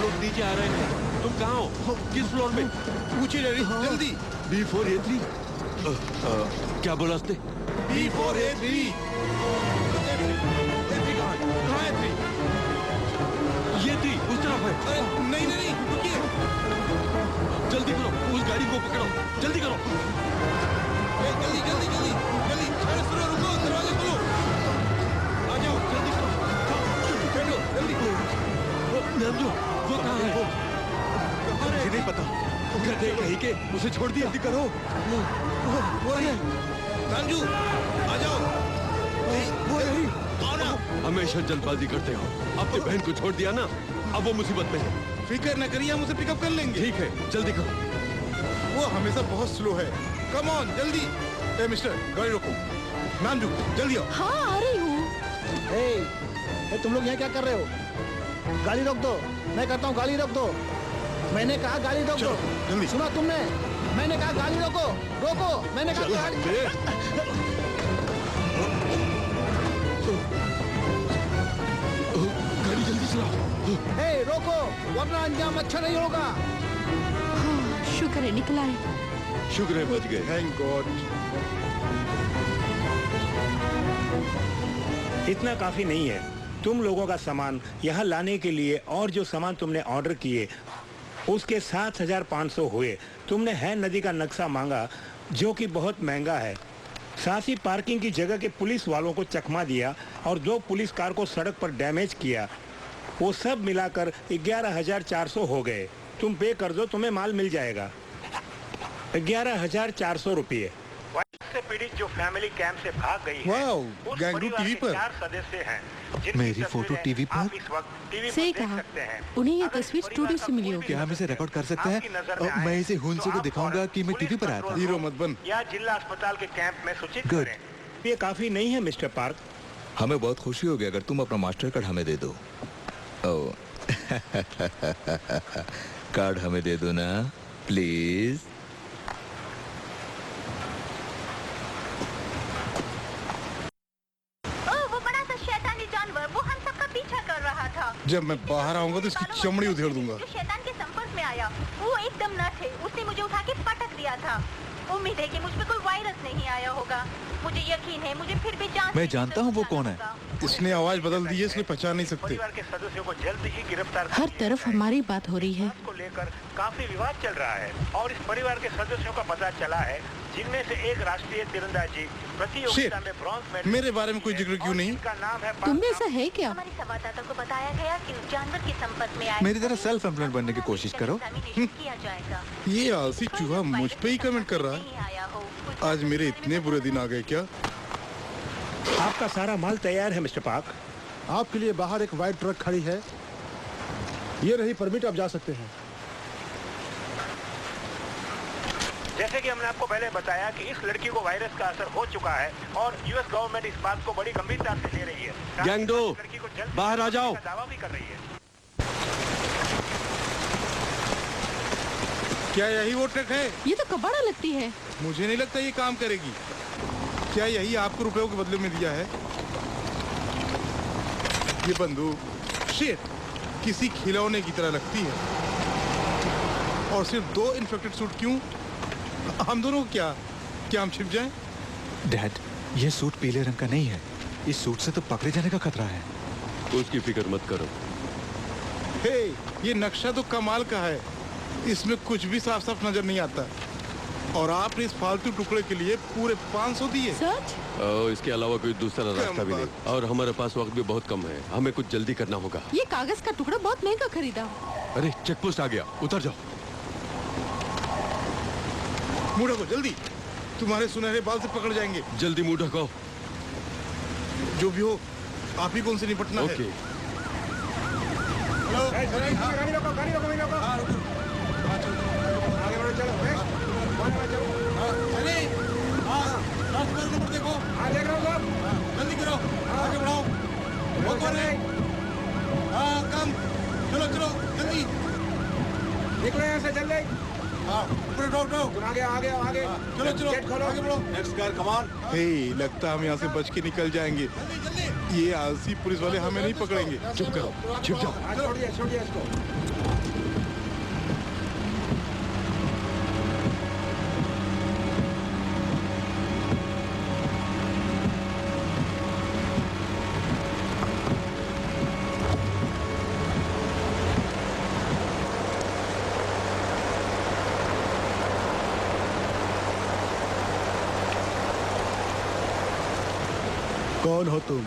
लोग नीचे आ रहे हैं, तुम कहाँ हो? किस फ्लोर में? पूछिए डैडी, जल्दी। B4A3। क्या बोला उसने? B4A3। ये थी उस तरफ है। नहीं, रुकिए। जल्दी करो, उस गाड़ी को पकड़ो, जल्दी करो। जल्दी। अरे सुनो, रुको, दरवाजा खोलो। आ जाओ, जल्दी करो। बैठो, जल्दी। नामजो, वो कहाँ है? मुझे नहीं पता। गधे कहीं के, उसे छोड़ दिया। जल्दी करो। वो है नामजू, आ जाओ। वो नहीं। आओ ना। हमेशा जल्दबाजी करते हो, अपनी बहन को छोड़ दिया ना, अब वो मुसीबत में है। फिक्र न करिए, हम उसे पिकअप कर लेंगे। ठीक है, जल्दी करो। वो हमेशा बहुत स्लो है। कम ऑन, जल्दी। ए मिस्टर, गाड़ी रोको। नामजू, जल्दी आओ। हाँ, आ रही हूँ। तुम लोग यहाँ क्या कर रहे हो? गाड़ी रोक दो। मैं कहता हूँ गाड़ी रोक दो। मैंने कहा गाड़ी रोक दो। जल्दी। सुना तुमने? मैंने कहा गाड़ी रोको। मैंने कहा गाड़ी। गाड़ी जल्दी चलाओ। रोको, वरना अंजाम अच्छा नहीं होगा। हाँ, शुक्र है निकला है। शुक्र है बच गए। Thank God. इतना काफी नहीं है, तुम लोगों का सामान यहाँ लाने के लिए और जो सामान तुमने ऑर्डर किए उसके 7,500 हुए। तुमने हैन नदी का नक्शा मांगा जो कि बहुत महंगा है। साथ ही पार्किंग की जगह के पुलिस वालों को चकमा दिया और 2 पुलिस कार को सड़क पर डैमेज किया। वो सब मिलाकर 11,400 हो गए। तुम पे कर दो, तुम्हें माल मिल जाएगा। 11,400 रुपये। से पीड़ित जो फैमिली कैंप से भाग गई है, उस गैंगडू परिवार टीवी के पर 4 सदस्य हैं जिनकी मेरी फोटो तस्वीरें टीवी पर? आप इस वक्त टीवी पर सही देख कहा। सकते हैं। उन्हें ये अगर तस्वीर इस स्टूडियो से मिली होगी। क्या हम इसे रिकॉर्ड कर सकते हैं? आपकी नजर में आए, मैं इसे हुन तो से को आप दिखाऊंगा फौरन कि मैं टीवी पर आया था। पुलिस हीरो कंट्रोल मत बन। या जिला अस्पताल के कैंप में सूचित Good. करें। ये काफी नहीं है मिस्टर पार्क। हमें बहुत खुशी होगी अगर तुम अपना मास्टर कार्ड हमें दे दो। ओ कार्ड हमें दे दो ना प्लीज। वो बड़ा सा शैतानी जानवर वो हम सबका पीछा कर रहा था। जब मैं बाहर आऊंगा तो इसकी चमड़ी उधेड़ दूंगा। जो शैतान के संपर्क में आया वो एकदम न थे। उसने मुझे उठा के पटक दिया था। उम्मीद है कि मुझ पे कोई वायरस नहीं आया होगा। मुझे यकीन है मुझे फिर भी जान मैं जानता हूँ वो कौन है। इसने आवाज बदल दी है, इसलिए पहचान नहीं सकते। परिवार के सदस्यों को जल्द ही गिरफ्तार कर हर लिया तरफ जाए। हमारी बात हो रही है। को लेकर काफी विवाद चल रहा है और इस परिवार के सदस्यों का पता चला है जिनमें से एक राष्ट्रीय तीरंदाजी प्रतियोगिता में ब्रॉन्ज मेडल। मेरे बारे में कोई जिक्र क्यों नहीं? इनका नाम है तुम में ऐसा है क्या? हमारे संवाददाता को बताया गया कि उस जानवर के संपर्क में आए मेरी तरह सेल्फ एम्प्लॉयड बनने की कोशिश करो। किया जाएगा। ये आलसी चूहा मुझ पे ही कमेंट कर रहा नहीं आया हो। है। आज मेरे इतने बुरे दिन आ गए क्या? आपका सारा माल तैयार है मिस्टर पार्क। आपके लिए बाहर एक वाइट ट्रक खड़ी है। ये रही परमिट, आप जा सकते हैं। जैसे कि हमने आपको पहले बताया कि इस लड़की को वायरस का असर हो चुका है और यूएस गवर्नमेंट इस बात को बड़ी गंभीरता से ले रही है। गैंगडो, लड़की को जल्द बाहर आ जाओ। का दावा भी कर रही है। क्या यही वो ट्रक है? ये तो कबाड़ा लगती है। मुझे नहीं लगता ये काम करेगी। क्या यही आपको रुपयों के बदले में दिया है? ये बंदूक शिट किसी खिलौने की तरह लगती है। और सिर्फ 2 इन्फेक्टेड सूट क्यों? हम दोनों को क्या हम छिप जाएं? डैड, ये सूट पीले रंग का नहीं है। इस सूट से तो पकड़े जाने का खतरा है। उसकी फिक्र मत करो। हे, ये नक्शा तो कमाल का है। इसमें कुछ भी साफ साफ नजर नहीं आता। और आपने इस फालतू टुकड़े के लिए पूरे 500 दिए। सच? इसके अलावा कोई दूसरा रास्ता भी नहीं और हमारे पास वक्त भी बहुत कम है। हमें कुछ जल्दी करना होगा। ये कागज का टुकड़ा बहुत महंगा खरीदा। अरे चेक पोस्ट आ गया, उतर जाओ। मुंह ढको जल्दी, तुम्हारे सुनहरे बाल से पकड़ जाएंगे। जल्दी मुंह ढको। जो भी हो आप ही को उनसे निपटना है। ओके। गाड़ी रोको, गाड़ी रोको, गाड़ी रोको। आगे बढ़ो, चलो। चले, रास्ते पर देखो। हाँ, देख रहा हूँ साहब। जल्दी करो, आगे बढ़ाओ। वो कौन है? हाँ, कम। चलो चलो जल्दी। निकलो यहाँ से जल्दी। हाँ, उठो उठो। तुम आगे आगे आगे। चलो चलो गेट खोलो। आगे बढ़ो। Next car, come on. Hey, लगता है हम यहाँ से बच के निकल जाएंगे। ये आलसी पुलिस वाले हमें नहीं पकड़ेंगे। चुप करो, चुप जाओ। छोड़िए छोड़िए इसको। कौन हो तुम?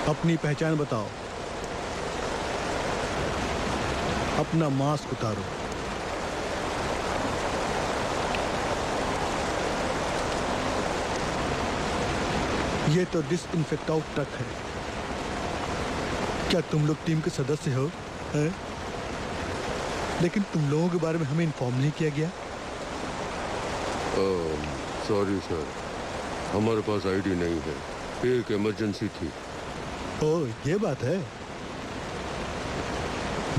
अपनी पहचान बताओ। अपना मास्क उतारो। ये तो डिसइंफेक्ट आउट ट्रक है। क्या तुम लोग टीम के सदस्य हो? हैं? लेकिन तुम लोगों के बारे में हमें इन्फॉर्म नहीं किया गया। सॉरी सर, हमारे पास आईडी नहीं है। एक इमरजेंसी थी। ओह, ये बात है।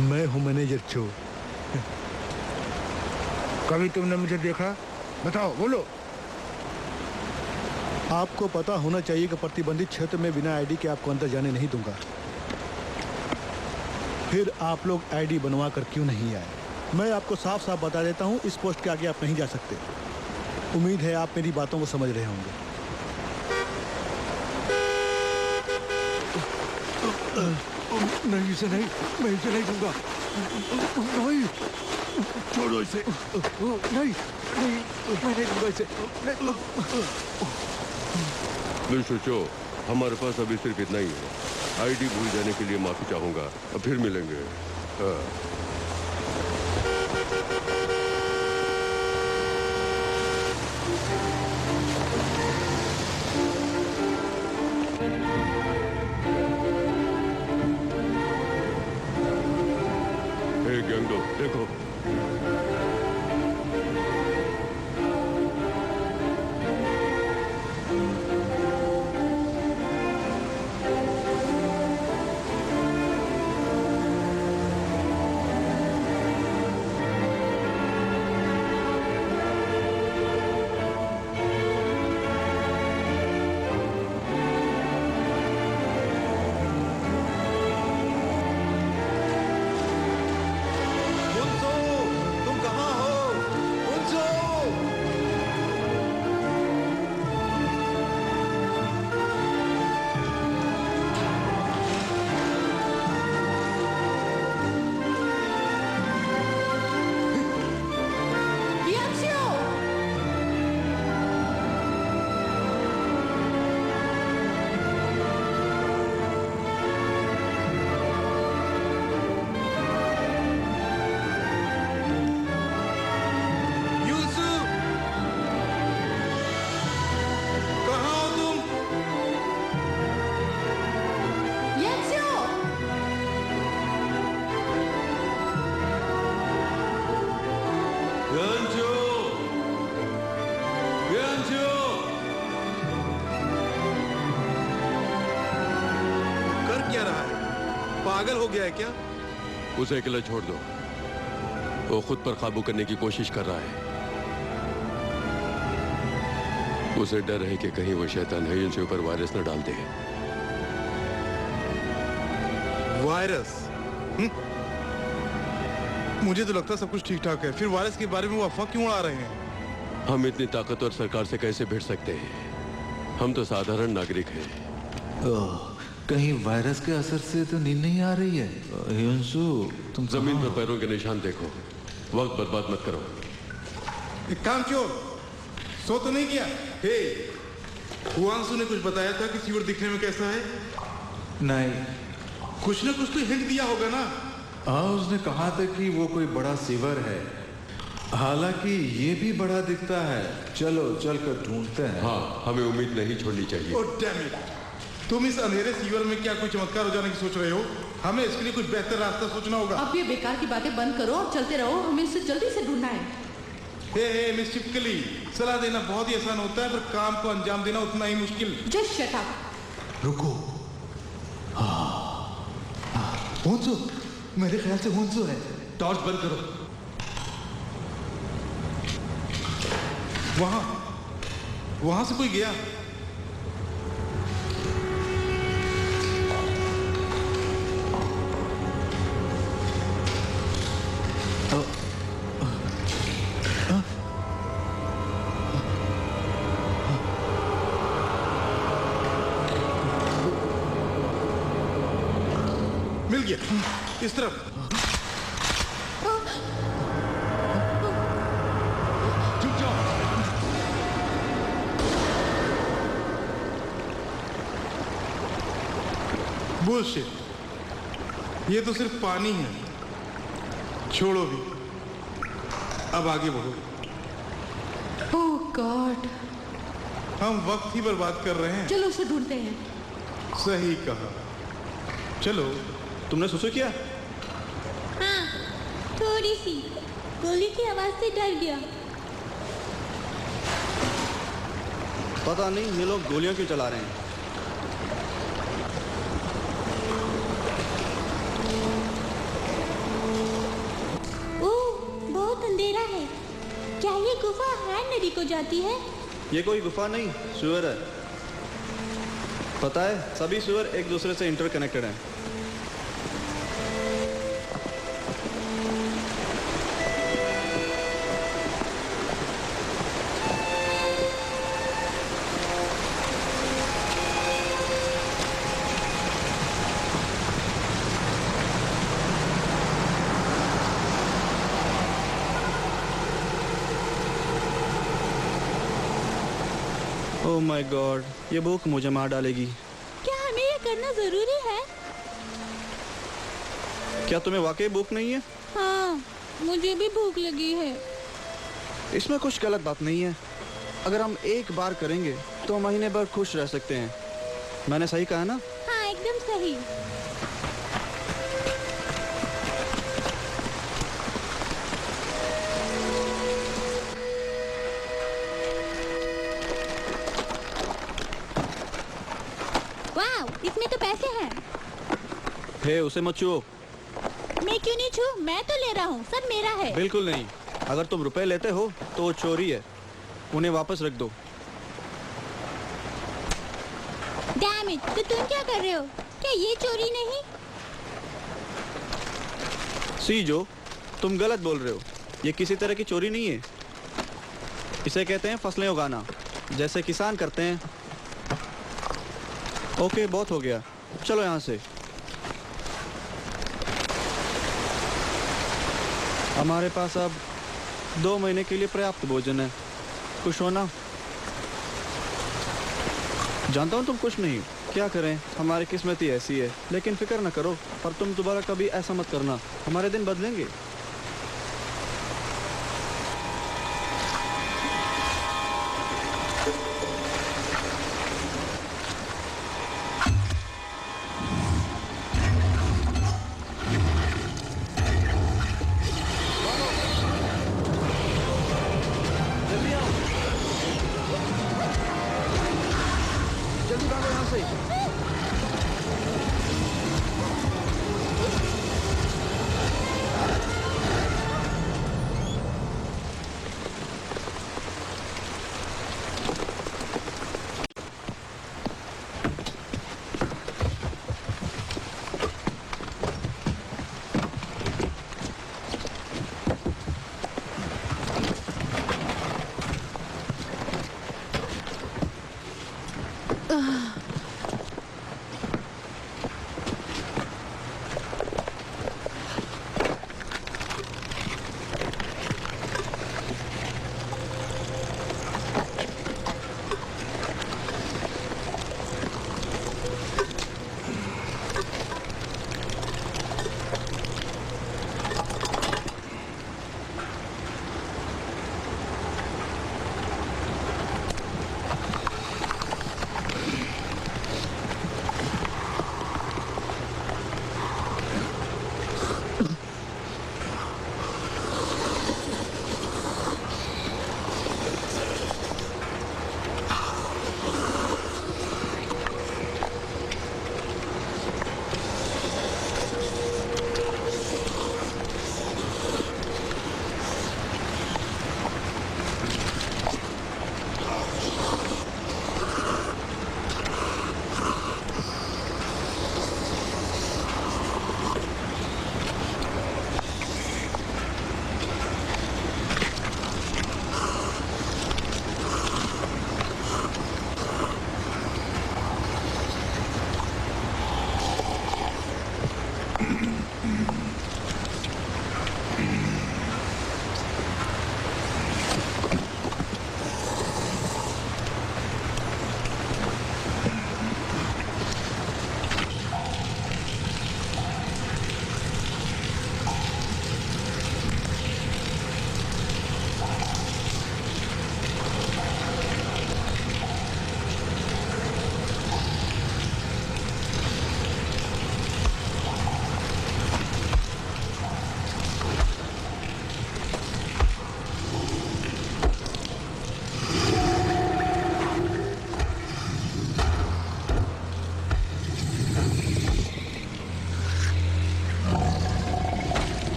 मैं हूं मैनेजर चो। कभी तुमने मुझे देखा? बताओ, बोलो। आपको पता होना चाहिए कि प्रतिबंधित क्षेत्र में बिना आईडी के आपको अंदर जाने नहीं दूंगा। फिर आप लोग आईडी बनवा कर क्यों नहीं आए? मैं आपको साफ साफ बता देता हूं, इस पोस्ट के आगे आप नहीं जा सकते। उम्मीद है आप मेरी बातों को समझ रहे होंगे। नहीं इसे नहीं, मैं इसे नहीं दूंगा। नहीं, छोड़ो इसे। नहीं नहीं, मैं नहीं दूंगा इसे। मिस्टर चो, हमारे पास अभी सिर्फ इतना ही है। आईडी भूल जाने के लिए माफी चाहूंगा, अब फिर मिलेंगे। हे गैंगडो, देखो। पागल हो गया है क्या? उसे अकेला छोड़ दो, वो खुद पर काबू करने की कोशिश कर रहा है। उसे डर है कि कहीं वो शैतान है इनसे ऊपर वायरस न डाल दे। वायरस? मुझे तो लगता सब कुछ ठीक ठाक है, फिर वायरस के बारे में वो अफवाह क्यों उड़ा रहे हैं? हम इतनी ताकतवर सरकार से कैसे भिड़ सकते हैं? हम तो साधारण नागरिक हैं। कहीं वायरस के असर से तो नींद नहीं आ रही है? हियोंसू, तुम जमीन पर पैरों के निशान देखो, वक्त बर्बाद मत करो। एक काम चोर, सो तो नहीं किया? हे, हुआंसू ने कुछ बताया था कि सीवर दिखने में कैसा है? नहीं। कुछ ना कुछ तो हिंट दिया होगा ना? हाँ, उसने कहा था कि वो कोई बड़ा सीवर है, हालांकि ये भी बड़ा दिखता है। चलो चलकर ढूंढते हैं। हाँ, हमें उम्मीद नहीं छोड़नी चाहिए। Oh damn it! तुम इस अंधेरे सीवर में क्या कोई चमत्कार हो जाने की सोच रहे हो? हमें इसके लिए कुछ बेहतर रास्ता सोचना होगा। अब ये बेकार की बातें बंद करो और चलते रहो, हमें इसे जल्दी से ढूंढना है। हे मिस चिपकली, सलाह देना बहुत ही आसान होता है, पर काम को अंजाम देना उतना ही मुश्किल। Just shut up. रुको। हुंसू, मेरे ख्याल से हुंसू है। टॉर्च बंद करो। वहां से कोई गया? मिल गया, इस तरफ। चुप जाओ। बुलशिट, ये तो सिर्फ पानी है। छोड़ो भी, अब आगे बढ़ो। ओह गॉड, हम वक्त ही बर्बाद कर रहे हैं। चलो उसे ढूंढते हैं। सही कहा, चलो। तुमने सुसु किया? हाँ, थोड़ी सी। गोली की आवाज से डर गया। पता नहीं ये लोग गोलियां क्यों चला रहे हैं। ओह, बहुत अंधेरा है। क्या ये गुफा हैन नदी को जाती है? ये कोई गुफा नहीं, सुअर है। पता है, सभी सुअर एक दूसरे से इंटरकनेक्टेड हैं। ओह माय गॉड, ये भूख मुझे मार डालेगी। क्या हमें ये करना जरूरी है? क्या तुम्हें वाकई भूख नहीं है? हाँ, मुझे भी भूख लगी है। इसमें कुछ गलत बात नहीं है। अगर हम एक बार करेंगे तो महीने भर खुश रह सकते हैं। मैंने सही कहा ना? हाँ, एकदम सही। वाह, इसमें तो पैसे हैं। हे, उसे मत छुओ। मैं क्यों नहीं छू? मैं तो ले रहा हूँ, सब मेरा है। बिल्कुल नहीं। अगर तुम रुपए लेते हो तो वो चोरी है। उन्हें वापस रख दो। डैम इट, तो तुम क्या कर रहे हो? क्या ये चोरी नहीं? सी जो, तुम गलत बोल रहे हो। ये किसी तरह की चोरी नहीं है। इसे कहते हैं फसलें उगाना, जैसे किसान करते हैं। ओके, बहुत हो गया, चलो यहाँ से। हमारे पास अब 2 महीने के लिए पर्याप्त भोजन है। खुश हो ना? जानता हूँ तुम खुश नहीं। क्या करें, हमारी किस्मत ही ऐसी है। लेकिन फिक्र न करो, पर तुम दोबारा कभी ऐसा मत करना। हमारे दिन बदलेंगे। जल्दी भागो यहाँ से।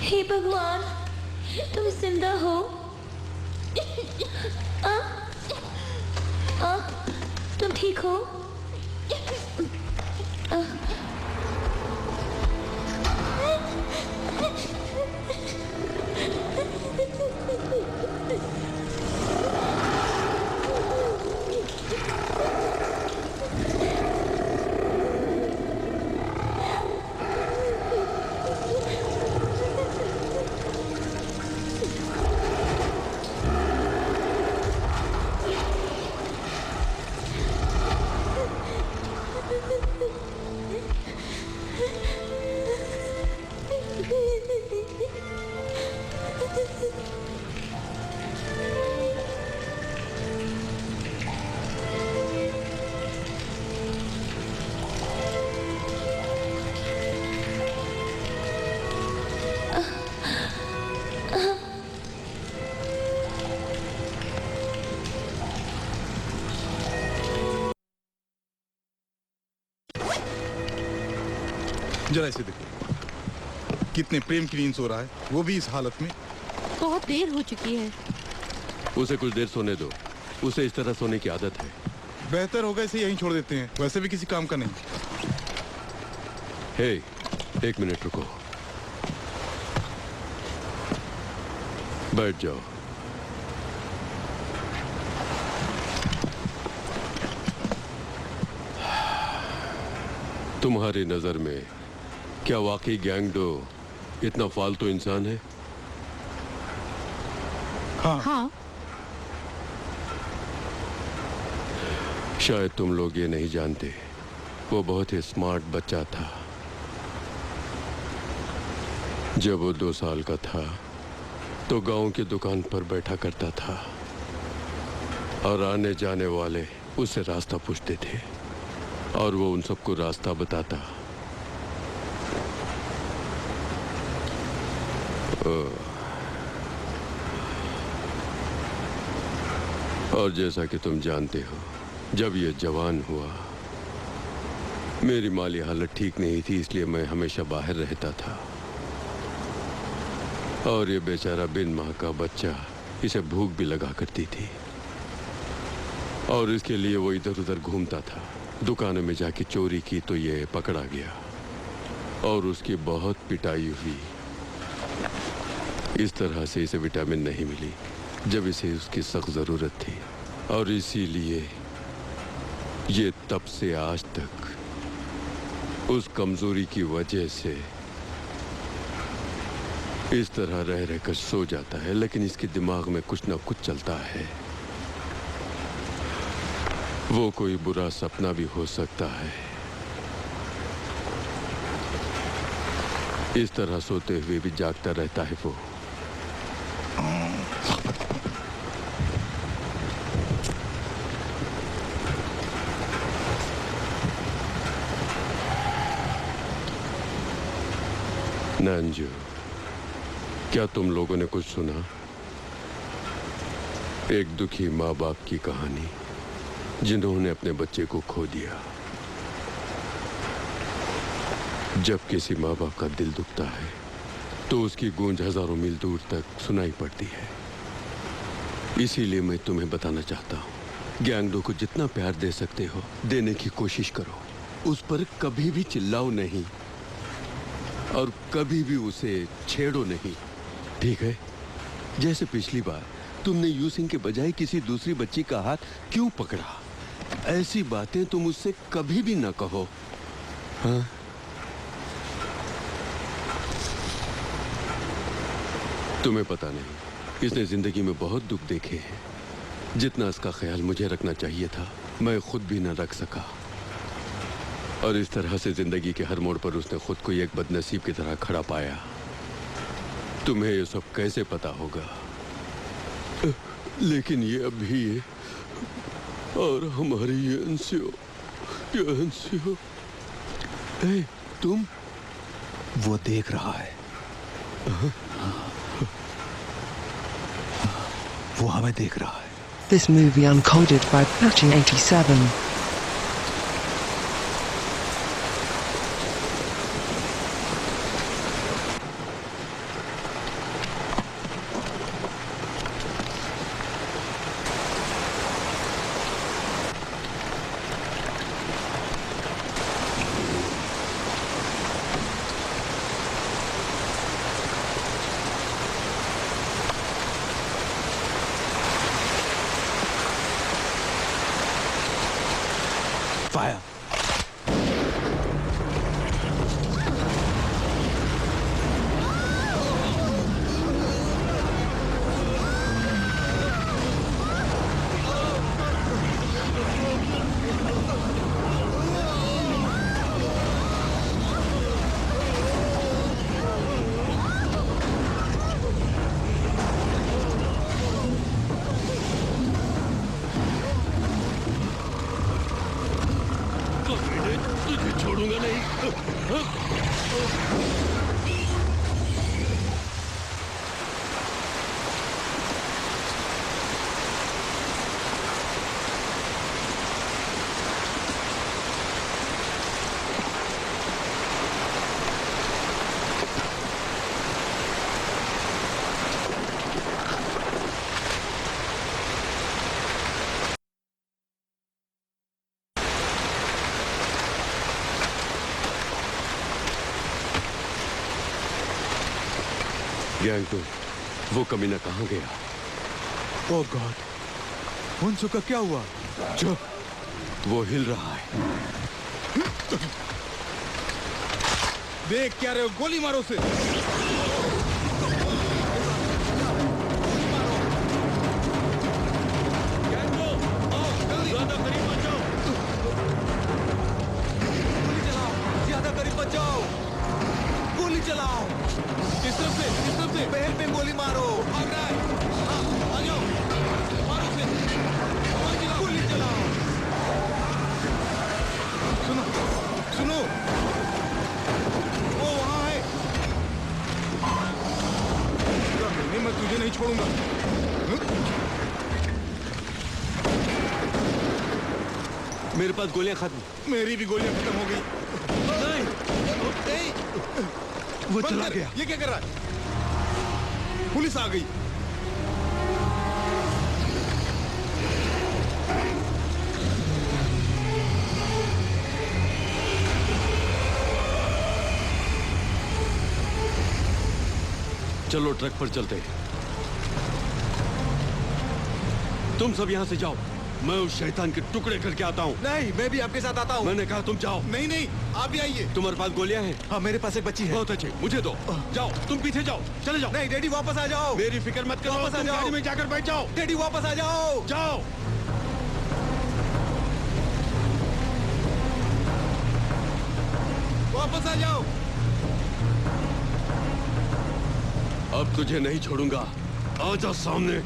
हे भगवान, तुम जिंदा हो? तुम ठीक हो? जरा इसे देखो, कितने प्रेम की नींद सो रहा है, वो भी इस हालत में। बहुत देर हो चुकी है। उसे कुछ देर सोने दो, उसे इस तरह सोने की आदत है। बेहतर होगा इसे यहीं छोड़ देते हैं, वैसे भी किसी काम का नहीं। हे, एक मिनट रुको, बैठ जाओ। तुम्हारी नजर में क्या वाकई गैंगडो इतना फालतू इंसान है? हाँ। शायद तुम लोग ये नहीं जानते, वो बहुत ही स्मार्ट बच्चा था। जब वो 2 साल का था तो गांव की दुकान पर बैठा करता था और आने जाने वाले उससे रास्ता पूछते थे और वो उन सबको रास्ता बताता। और जैसा कि तुम जानते हो, जब ये जवान हुआ, मेरी माली हालत ठीक नहीं थी, इसलिए मैं हमेशा बाहर रहता था और ये बेचारा बिन माँ का बच्चा, इसे भूख भी लगा करती थी और इसके लिए वो इधर उधर घूमता था। दुकानों में जाके चोरी की तो ये पकड़ा गया और उसकी बहुत पिटाई हुई। इस तरह से इसे विटामिन नहीं मिली जब इसे उसकी सख्त जरूरत थी और इसीलिए ये तब से आज तक उस कमजोरी की वजह से इस तरह रह रहकर सो जाता है, लेकिन इसके दिमाग में कुछ ना कुछ चलता है। वो कोई बुरा सपना भी हो सकता है। इस तरह सोते हुए भी जागता रहता है वो। नंजू, क्या तुम लोगों ने कुछ सुना? एक दुखी माँ बाप की कहानी जिन्होंने अपने बच्चे को खो दिया। जब किसी माँ बाप का दिल दुखता है तो उसकी गूंज हजारों मील दूर तक सुनाई पड़ती है। इसीलिए मैं तुम्हें बताना चाहता हूँ, गैंगडो को जितना प्यार दे सकते हो देने की कोशिश करो। उस पर कभी भी चिल्लाओ नहीं और कभी भी उसे छेड़ो नहीं, ठीक है? जैसे पिछली बार तुमने यूसिंग के बजाय किसी दूसरी बच्ची का हाथ क्यों पकड़ा? ऐसी बातें तुम उससे कभी भी ना कहो, हाँ? तुम्हें पता नहीं, इसने जिंदगी में बहुत दुख देखे हैं। जितना इसका ख्याल मुझे रखना चाहिए था, मैं खुद भी न रख सका। और इस तरह से जिंदगी के हर मोड़ पर उसने खुद को एक बदनसीब की तरह खड़ा पाया। तुम्हें ये सब कैसे पता होगा? लेकिन ये अभी है और हमारी ये अंसियो। ए, तुम? वो देख रहा है। वो हमें देख रहा है। This movie uncoded by Patchy 87. Fire. तुझे छोड़ूंगा नहीं। गैंगटो, वो कमीना कहाँ गया? ओह गॉड, हुनसू का क्या हुआ? चुप, वो हिल रहा है। देख क्या रहे हो, गोली मारो उसे। ज्यादा करीब मत जाओ, गोली चलाओ। किस तरफ से? किस तरफ से? पैर पे गोली मारो। भाग रहा है। हाँ, आ जाओ, मारो उसे। गोली चलाओ। सुनो, सुनो, वो वहाँ है। नहीं, मैं तुझे नहीं छोड़ूंगा। मेरे पास गोलियां खत्म। मेरी भी गोलियां खत्म हो गई। नहीं, वो बंद चला कर। गया। ये क्या कर रहा है? पुलिस आ गई। चलो ट्रक पर चलते हैं। तुम सब यहाँ से जाओ, मैं उस शैतान के टुकड़े करके आता हूँ। नहीं, मैं भी आपके साथ आता हूँ। मैंने कहा तुम जाओ। नहीं नहीं, आप भी आइए। तुम्हारे पास गोलियां हैं? हाँ, मेरे पास एक बच्ची है। बहुत अच्छे, मुझे दो। जाओ, तुम पीछे जाओ, चले जाओ। नहीं डैडी, वापस आ जाओ। मेरी फिक्र मत करो, वापस आ तुम जाओ। गाड़ी में जाकर बैठ जाओ। डैडी वापस आ जाओ। जाओ। वापस आ जाओ। अब तुझे नहीं छोड़ूंगा, आजा सामने।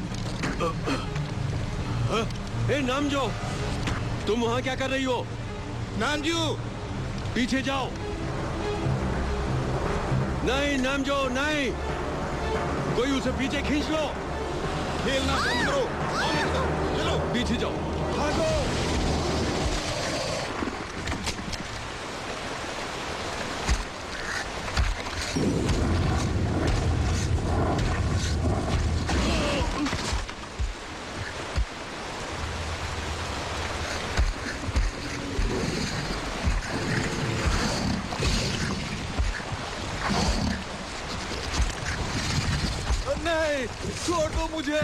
ए नामजो, तुम वहां क्या कर रही हो? नामजू, पीछे जाओ। नहीं नामजो, नहीं, कोई उसे पीछे खींच लो। खेलना बंद करो। चलो पीछे जाओ। भागो। नहीं, छोड़ दो मुझे।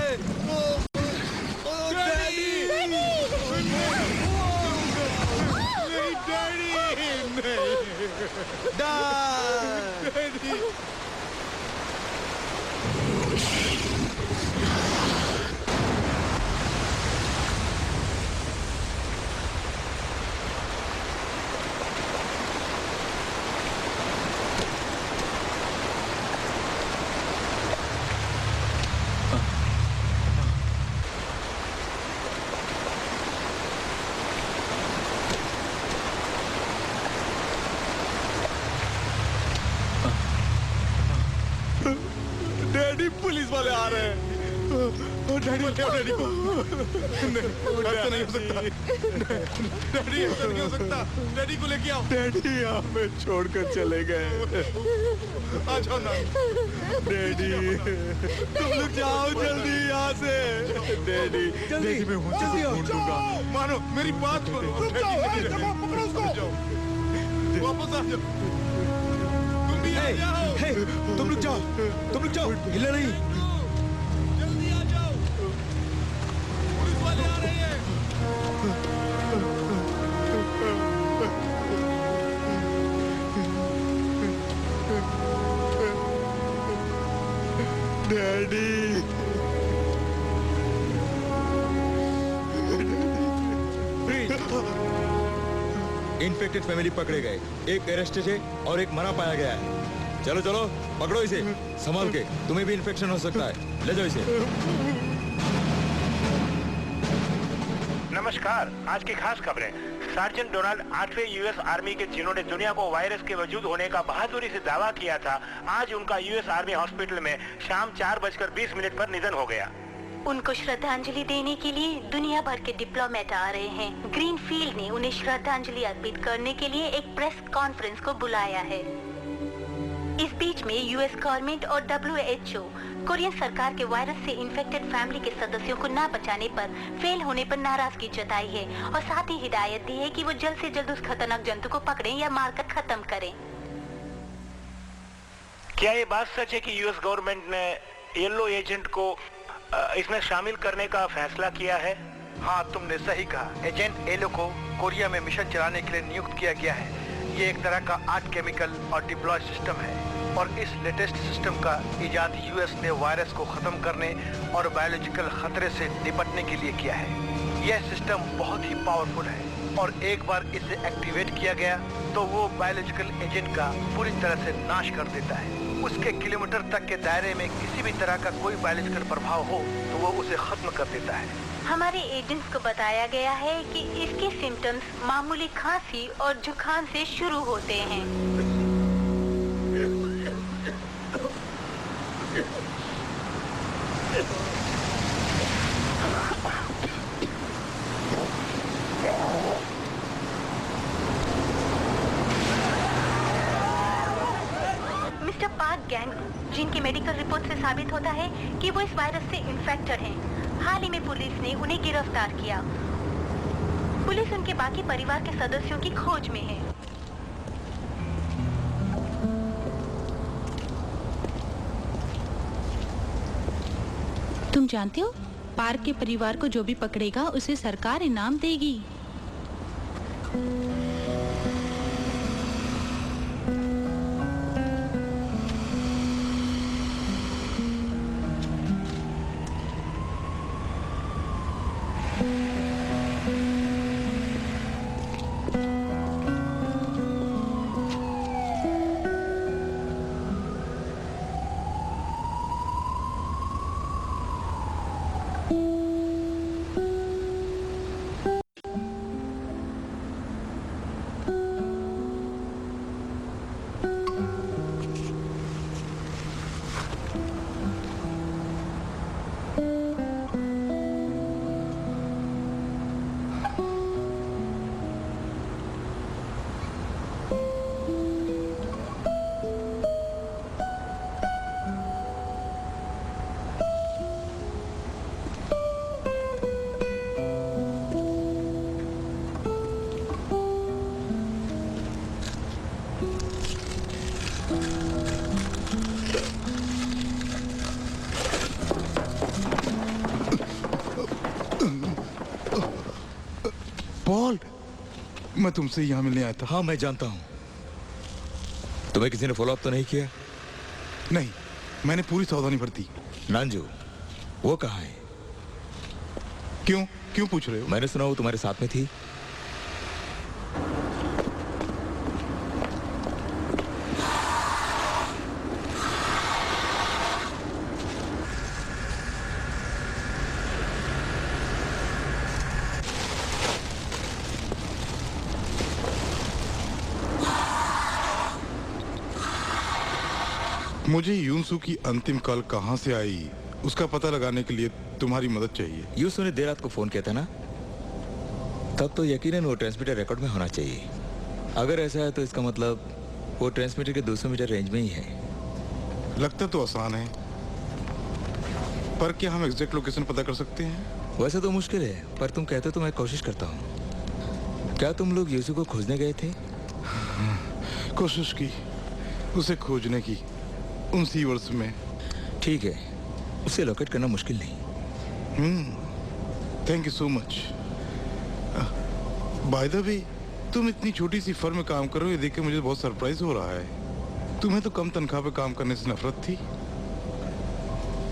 डैडी, पुलिस वाले आ रहे हैं। डैडी, डैडी को ऐसा नहीं हो सकता। डैडी, ऐसा नहीं हो सकता। डैडी को लेके आओ। डैडी हमें छोड़कर चले गए। आ जाओ ना। डैडी, तुम लोग जाओ जल्दी यहाँ से। डैडी, डैडी मैं ढूंढ दूंगा। मानो मेरी बात मानो। पकड़ो उसको। वापस आ जाओ। तुम भी आ जाओ। तुम लोग जाओ, तुम लोग जाओ, हिला नहीं। जल्दी आ जाओ, पुलिस वाले आ रहे हैं। डैडी। इन्फेक्टेड फैमिली पकड़े गए, एक अरेस्टेड है और एक मरा पाया गया है। चलो चलो पकड़ो इसे, संभाल के, तुम्हें भी इन्फेक्शन हो सकता है, ले जाओ इसे। नमस्कार, आज की खास खबरें। सार्जेंट डोनाल्ड 8वें यूएस आर्मी के, जिन्होंने दुनिया को वायरस के वजूद होने का बहादुरी से दावा किया था, आज उनका यूएस आर्मी हॉस्पिटल में शाम 4:20 पर निधन हो गया। उनको श्रद्धांजलि देने के लिए दुनिया भर के डिप्लोमेट आ रहे हैं। ग्रीनफील्ड ने उन्हें श्रद्धांजलि अर्पित करने के लिए एक प्रेस कॉन्फ्रेंस को बुलाया है। इस बीच में यूएस गवर्नमेंट और WHO कोरियन सरकार के वायरस से इन्फेक्टेड फैमिली के सदस्यों को ना बचाने पर, फेल होने पर नाराजगी जताई है और साथ ही हिदायत दी है कि वो जल्द से जल्द उस खतरनाक जंतु को पकड़ें या मारकर खत्म करें। क्या ये बात सच है कि यूएस गवर्नमेंट ने येलो एजेंट को इसमें शामिल करने का फैसला किया है? हाँ, तुमने सही कहा। एजेंट एलो को कोरिया में मिशन चलाने के लिए नियुक्त किया गया है। ये एक तरह का आर्ट केमिकल और डिप्लॉय सिस्टम है और इस लेटेस्ट सिस्टम का इजाद यूएस ने वायरस को खत्म करने और बायोलॉजिकल खतरे से निपटने के लिए किया है। यह सिस्टम बहुत ही पावरफुल है और एक बार इसे एक्टिवेट किया गया तो वो बायोलॉजिकल एजेंट का पूरी तरह से नाश कर देता है। उसके किलोमीटर तक के दायरे में किसी भी तरह का कोई बायोलॉजिकल प्रभाव हो तो वो उसे खत्म कर देता है। हमारे एजेंट्स को बताया गया है कि इसके सिम्टम्स मामूली खांसी और जुकाम से शुरू होते हैं। मिस्टर पार्क गैंग, जिनकी मेडिकल रिपोर्ट से साबित होता है कि वो इस वायरस से इन्फेक्टेड हैं, हाल ही में पुलिस ने उन्हें गिरफ्तार किया। पुलिस उनके बाकी परिवार के सदस्यों की खोज में है। तुम जानते हो, पार्क के परिवार को जो भी पकड़ेगा उसे सरकार इनाम देगी। पॉल, मैं तुमसे यहाँ मिलने आया था। हाँ, मैं जानता हूँ। तुम्हें किसी ने फॉलो अप तो नहीं किया? नहीं, मैंने पूरी सावधानी बरती। नांजू, वो कहाँ है? क्यों पूछ रहे हो? मैंने सुना वो तुम्हारे साथ में थी। मुझे यूसु की अंतिम कॉल कहाँ से आई, उसका पता लगाने के लिए तुम्हारी मदद चाहिए। यूसु ने देर रात को फोन किया था ना, तब तो यकीनन वो ट्रांसमीटर रिकॉर्ड में होना चाहिए। अगर ऐसा है तो इसका मतलब वो ट्रांसमीटर के 200 मीटर रेंज में ही है। लगता तो आसान है, पर क्या हम एग्जैक्ट लोकेशन पता कर सकते हैं? वैसे तो मुश्किल है, पर तुम कहते तो मैं कोशिश करता हूँ। क्या तुम लोग यूसु को खोजने गए थे? कोशिश की, उसे खोजने की, उन सीवर्स में। ठीक है, उसे लोकेट करना मुश्किल नहीं। Thank you so much. By the way, तुम इतनी छोटी सी फर्म में काम कर रहे हो, ये देख के मुझे बहुत सरप्राइज हो रहा है। तुम्हें तो कम तनख्वाह पे काम करने से नफरत थी।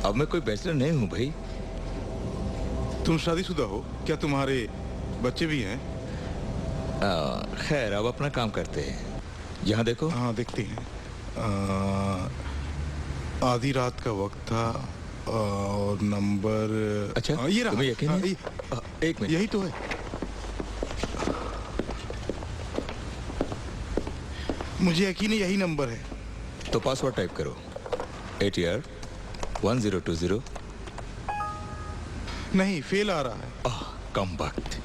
अब मैं कोई बैचलर नहीं हूँ भाई। तुम शादीशुदा हो क्या? तुम्हारे बच्चे भी हैं? खैर अब अपना काम करते हैं। यहाँ देखो। हाँ देखते हैं। आधी रात का वक्त था और नंबर अच्छा ये रहा। तुम्हें यकीन है? एक मिनट, यही तो है। मुझे यकीन है यही नंबर है। तो पासवर्ड टाइप करो, ATR 1020। नहीं, फेल आ रहा है। कम वक्त।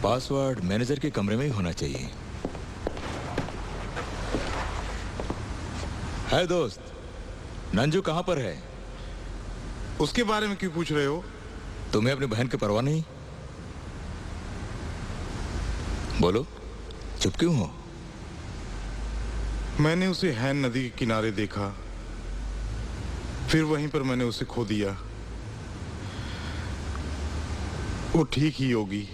पासवर्ड मैनेजर के कमरे में ही होना चाहिए। है दोस्त, नंजू कहां पर है? उसके बारे में क्यों पूछ रहे हो? तुम्हें अपनी बहन की परवाह नहीं? बोलो, चुप क्यों हो? मैंने उसे हैन नदी के किनारे देखा, फिर वहीं पर मैंने उसे खो दिया। वो ठीक ही होगी।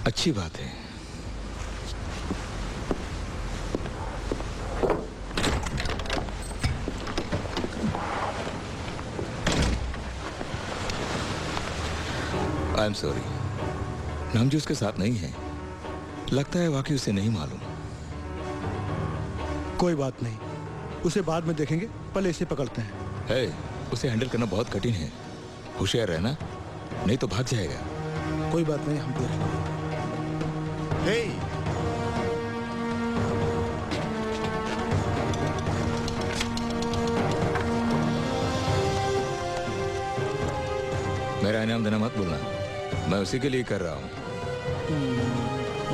अच्छी बात है। आई एम सॉरी, नमजू उसके साथ नहीं है। लगता है वाकई उसे नहीं मालूम। कोई बात नहीं, उसे बाद में देखेंगे, पहले इसे पकड़ते हैं। है, उसे हैंडल करना बहुत कठिन है। होशियार रहना, नहीं तो भाग जाएगा। कोई बात नहीं, हम देख लेंगे। मेरा इनाम देना मत भूलना, मैं उसी के लिए कर रहा हूँ।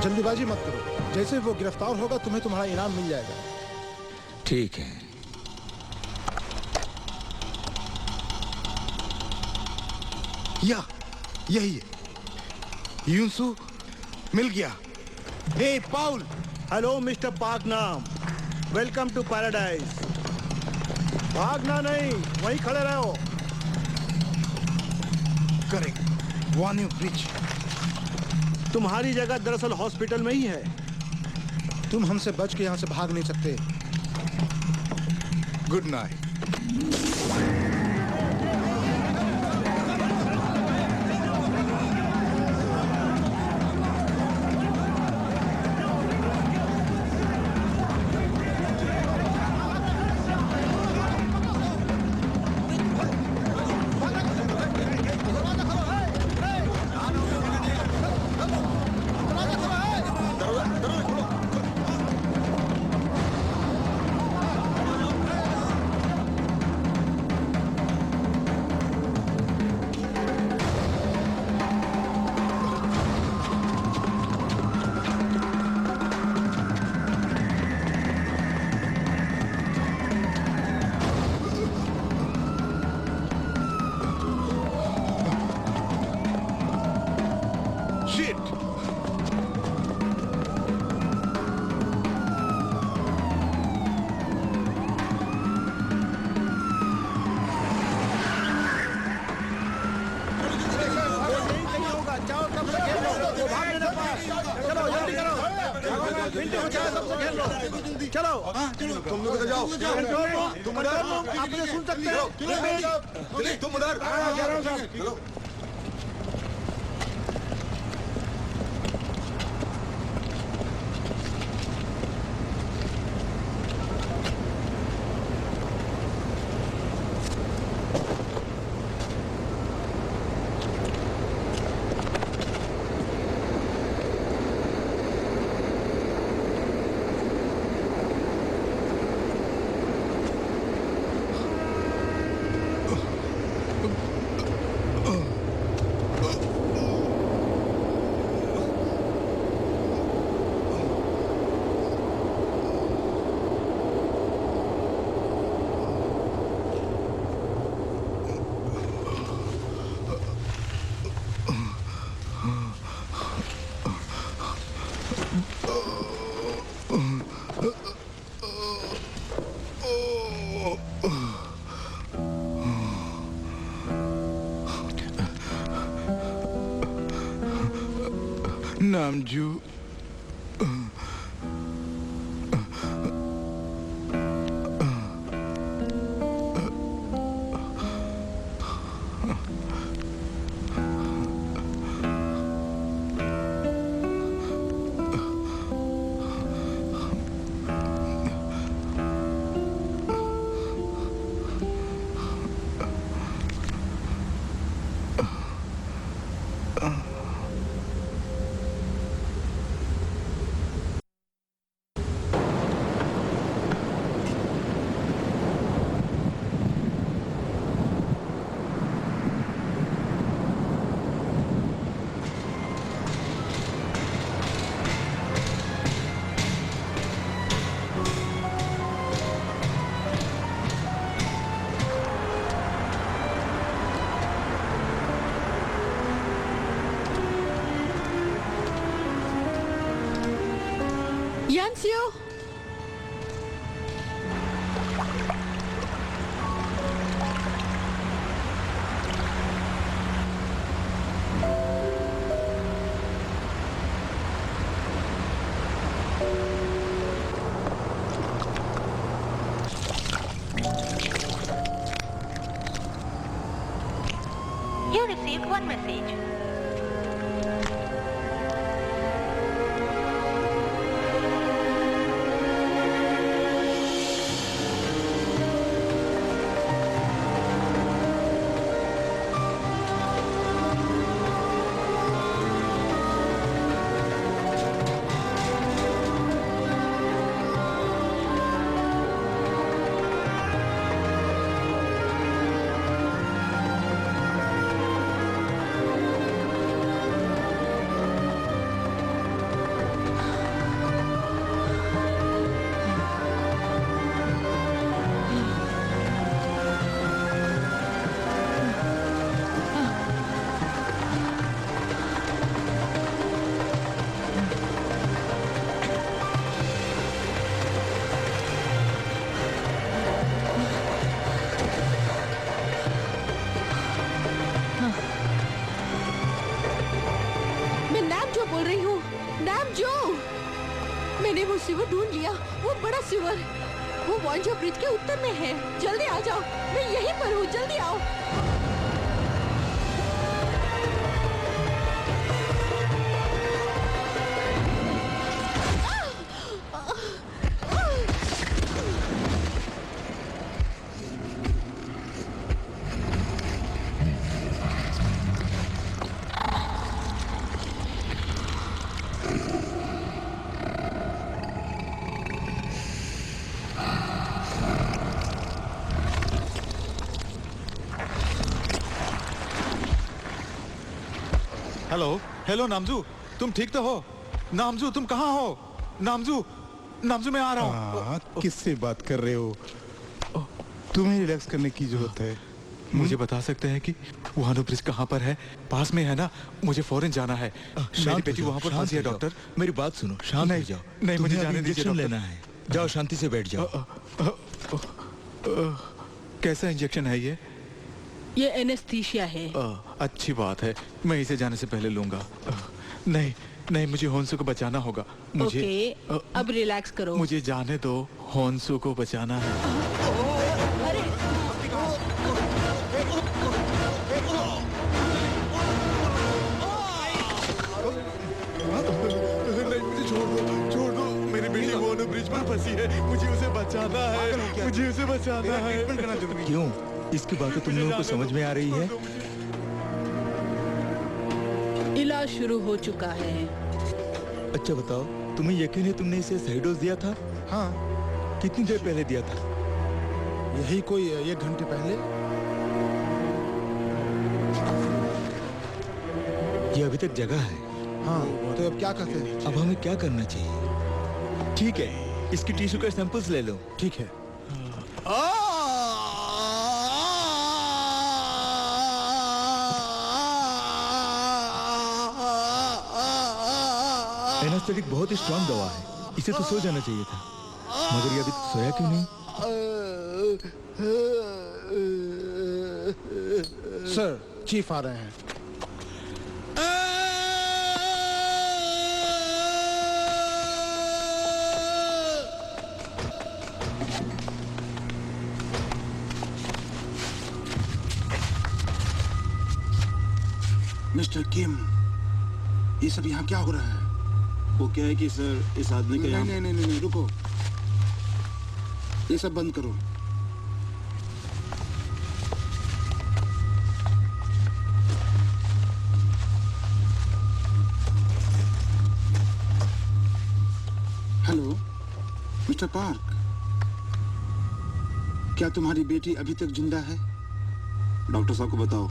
जल्दीबाजी मत करो, जैसे वो गिरफ्तार होगा तुम्हें तुम्हारा इनाम मिल जाएगा। ठीक है। यही है। यूसु मिल गया। हे पाउल। हेलो मिस्टर पाक नाम, वेलकम टू पैराडाइज। भागना नहीं, वहीं खड़े रहो। Correct, one you bridge. तुम्हारी जगह दरअसल हॉस्पिटल में ही है। तुम हमसे बच के यहाँ से भाग नहीं सकते। Good night. चलो तुम लोग उधर जाओ। तुम उधर आप मुझे सुन सकते हो? तुम उधर चलो। Namjoo miss you. You received one message. बोल रही हूँ। नाम जो मैंने वो सिवर ढूंढ लिया, वो बड़ा सिवर, वो वॉन्जो ब्रिज के उत्तर में है। जल्दी आ जाओ, मैं यहीं पर हूँ, जल्दी आओ। हेलो हेलो नामजू, तुम ठीक तो हो? नामजू तुम कहाँ हो? नामजू नामजू मैं आ रहा हूँ। किससे बात कर रहे हो? तुम्हें रिलैक्स करने की जरूरत है। मुझे बता सकते हैं कि वहां ब्रिज कहाँ पर है? पास में है ना? मुझे फौरन जाना है। मेरी बेटी वहाँ पर फंसी है डॉक्टर। मेरी बात सुनो, शांत हो जाओ। नहीं मुझे जाने दीजिए। इंजेक्शन लेना है, जाओ शांति से बैठ जाओ। कैसा इंजेक्शन है ये? ये एनेस्थीसिया है। अच्छी बात है, मैं इसे जाने से पहले लूंगा। नहीं नहीं, मुझे होन्सू को बचाना होगा। मुझे ओके, अब रिलैक्स करो। मुझे जाने दो, होन्सू को बचाना है। छोड़ दो, मेरी बेटी वोनो ब्रिज पर फंसी है, मुझे उसे बचाना है, मुझे उसे बचाना है। क्यों? इसकी बातें तुम लोगों को समझ में आ रही है? इलाज शुरू हो चुका है। अच्छा बताओ, तुम्हें यकीन है तुमने इसे सही डोज दिया था? हाँ। कितनी देर पहले दिया था? यही कोई 1 घंटे पहले। ये अभी तक जगह है। हाँ, तो अब क्या कहते हैं? अब हमें क्या करना चाहिए? ठीक है, इसकी टिश्यू का सैंपल्स ले लो। ठीक है। एनेस्थेटिक बहुत ही स्ट्रांग दवा है, इसे तो सो जाना चाहिए था, मगर ये अभी तक सोया क्यों नहीं? सर, चीफ आ रहे हैं। मिस्टर किम, ये सब यहाँ क्या हो रहा है? वो क्या है कि सर, इस आदमी का यहाँ... नहीं, रुको, ये सब बंद करो। हेलो मिस्टर पार्क, क्या तुम्हारी बेटी अभी तक जिंदा है? डॉक्टर साहब को बताओ,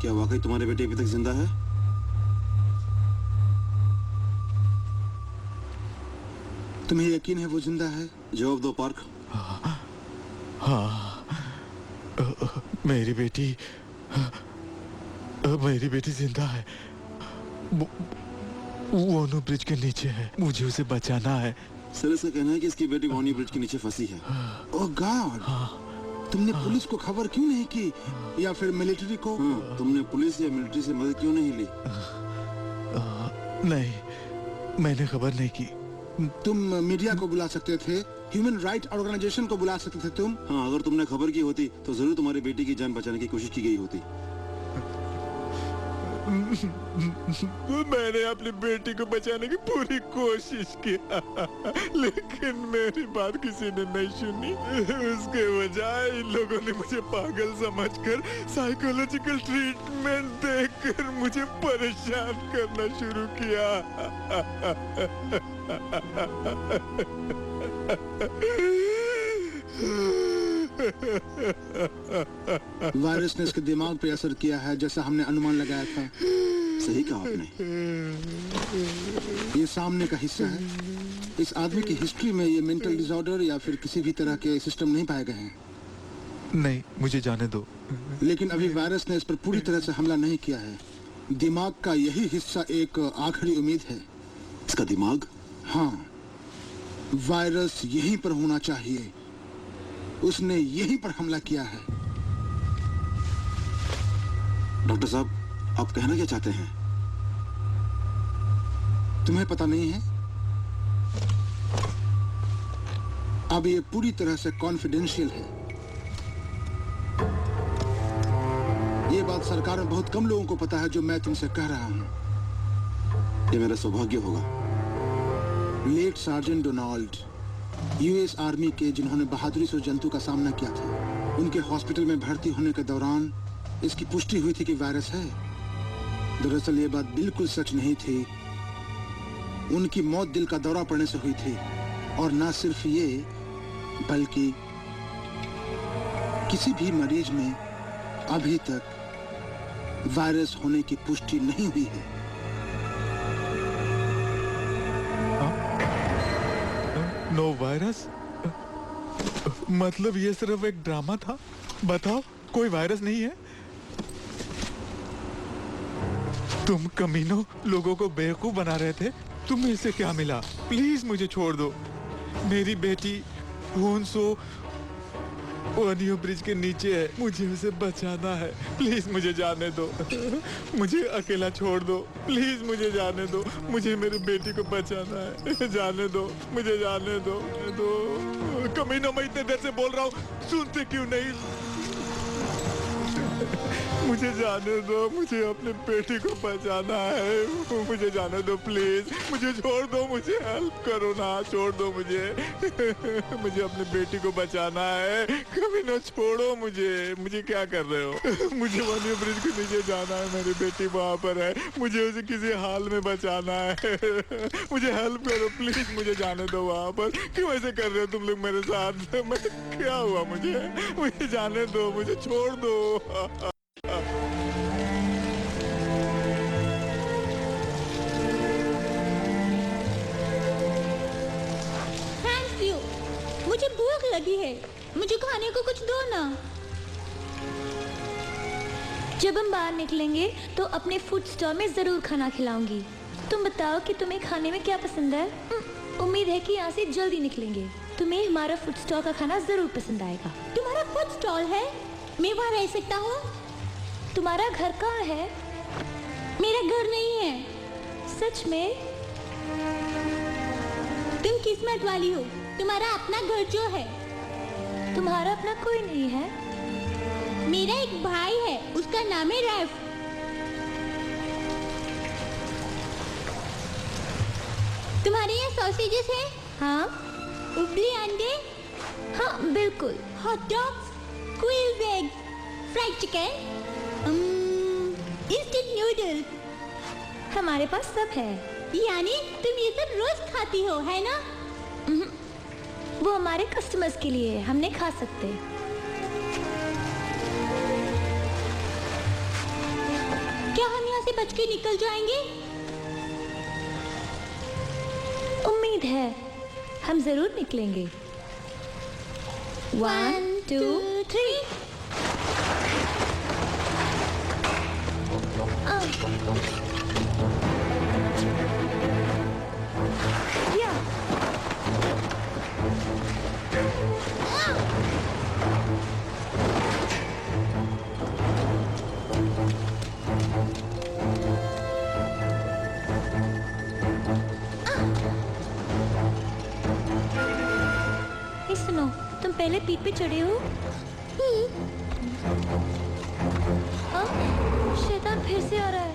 क्या वाकई तुम्हारी बेटी अभी तक जिंदा है? तुम्हें यकीन है वो जिंदा है? जवाब दो पार्क। हाँ, मेरी बेटी जिंदा है। वोनो ब्रिज के नीचे है, मुझे उसे बचाना है। सर इसका कहना है कि इसकी बेटी वानी ब्रिज के नीचे फंसी है। ओह गॉड, तुमने पुलिस को खबर क्यों नहीं की या फिर मिलिट्री को? तुमने पुलिस या मिलिट्री से मदद क्यों नहीं ली? नहीं, मैंने खबर नहीं की। तुम मीडिया को बुला सकते थे, ह्यूमन राइट ऑर्गेनाइजेशन को बुला सकते थे तुम। हाँ, अगर तुमने खबर की होती तो जरूर तुम्हारी बेटी की जान बचाने की कोशिश की गई होती। मैंने अपनी बेटी को बचाने की पूरी कोशिश की, लेकिन मेरी बात किसी ने नहीं सुनी। उसके बजाय इन लोगों ने मुझे पागल समझकर साइकोलॉजिकल ट्रीटमेंट देकर मुझे परेशान करना शुरू किया। वायरस ने इसके दिमाग पे असर किया है, जैसा हमने अनुमान लगाया था। सही कहा आपने। ये सामने का हिस्सा है। इस आदमी की हिस्ट्री में ये मेंटल डिसऑर्डर या फिर किसी भी तरह के सिस्टम नहीं पाए गए हैं। नहीं, मुझे जाने दो। लेकिन अभी वायरस ने इस पर पूरी तरह से हमला नहीं किया है। दिमाग का यही हिस्सा एक आखिरी उम्मीद है। इसका दिमाग? हाँ, वायरस यहीं पर होना चाहिए। उसने यहीं पर हमला किया है। डॉक्टर साहब, आप कहना क्या चाहते हैं? तुम्हें पता नहीं है? अब ये पूरी तरह से कॉन्फिडेंशियल है। ये बात सरकार में बहुत कम लोगों को पता है जो मैं तुमसे कह रहा हूं। ये मेरा सौभाग्य होगा। Late sergeant Donald, US army के, जिन्होंने बहादुरी से जंतु का सामना किया था, उनके हॉस्पिटल में भर्ती होने के दौरान इसकी पुष्टि हुई थी कि वायरस है। दरअसल ये बात बिल्कुल सच नहीं थी। उनकी मौत दिल का दौरा पड़ने से हुई थी। और ना सिर्फ ये, बल्कि किसी भी मरीज में अभी तक वायरस होने की पुष्टि नहीं हुई है। No virus? मतलब ये सिर्फ एक ड्रामा था? बताओ, कोई वायरस नहीं है? तुम कमीनों लोगों को बेवकूफ बना रहे थे। तुम्हें इससे क्या मिला? प्लीज मुझे छोड़ दो। मेरी बेटी होन्सो वानियो ब्रिज के नीचे है। मुझे उसे बचाना है। प्लीज मुझे जाने दो। मुझे अकेला छोड़ दो। प्लीज मुझे जाने दो। मुझे मेरी बेटी को बचाना है। जाने दो, मुझे जाने दो। कमीनों, मैं इतने देर से बोल रहा हूँ, सुनते क्यों नहीं? मुझे जाने दो। मुझे अपनी बेटी को बचाना है। मुझे जाने दो प्लीज। मुझे छोड़ दो। मुझे हेल्प करो ना, छोड़ दो मुझे। मुझे अपनी बेटी को बचाना है। कभी ना छोड़ो मुझे। मुझे क्या कर रहे हो? मुझे वानियो ब्रिज के नीचे जाना है। मेरी बेटी वहाँ पर है। मुझे उसे किसी हाल में बचाना है। मुझे हेल्प करो प्लीज। मुझे जाने दो वहाँ पर। क्यों ऐसे कर रहे हो तुम लोग मेरे साथ? मैं क्या हुआ मुझे जाने दो। मुझे छोड़ दो। मुझे भूख लगी है। मुझे खाने को कुछ दो ना। जब हम बाहर निकलेंगे तो अपने फूड स्टॉल में जरूर खाना खिलाऊंगी। तुम बताओ कि तुम्हें खाने में क्या पसंद है? उम्मीद है कि यहाँ से जल्दी निकलेंगे। तुम्हें हमारा फूड स्टॉल का खाना जरूर पसंद आएगा। तुम्हारा फूड स्टॉल है? मैं वहाँ रह सकता हूँ? तुम्हारा घर कहाँ है? मेरा घर नहीं है। सच में? तुम किस्मत वाली हो। तुम्हारा अपना घर जो है। तुम्हारा अपना कोई नहीं है? मेरा एक भाई है, उसका नाम है रैफ। तुम्हारे यहाँ सॉसेजेस हैं? हाँ। उबले अंडे? हाँ बिल्कुल। Hot dogs, scrambled eggs, fried chicken, instant noodles. हमारे पास सब है। यानी तुम ये सब रोज खाती हो, है ना? वो हमारे कस्टमर्स के लिए है, हम नहीं खा सकते। क्या हम यहाँ से बच के निकल जाएंगे? उम्मीद है हम जरूर निकलेंगे। 1 2 3। या सुनो, तुम पहले पीठ पे चढ़े हो? हाँ? शैतान फिर से आ रहा है।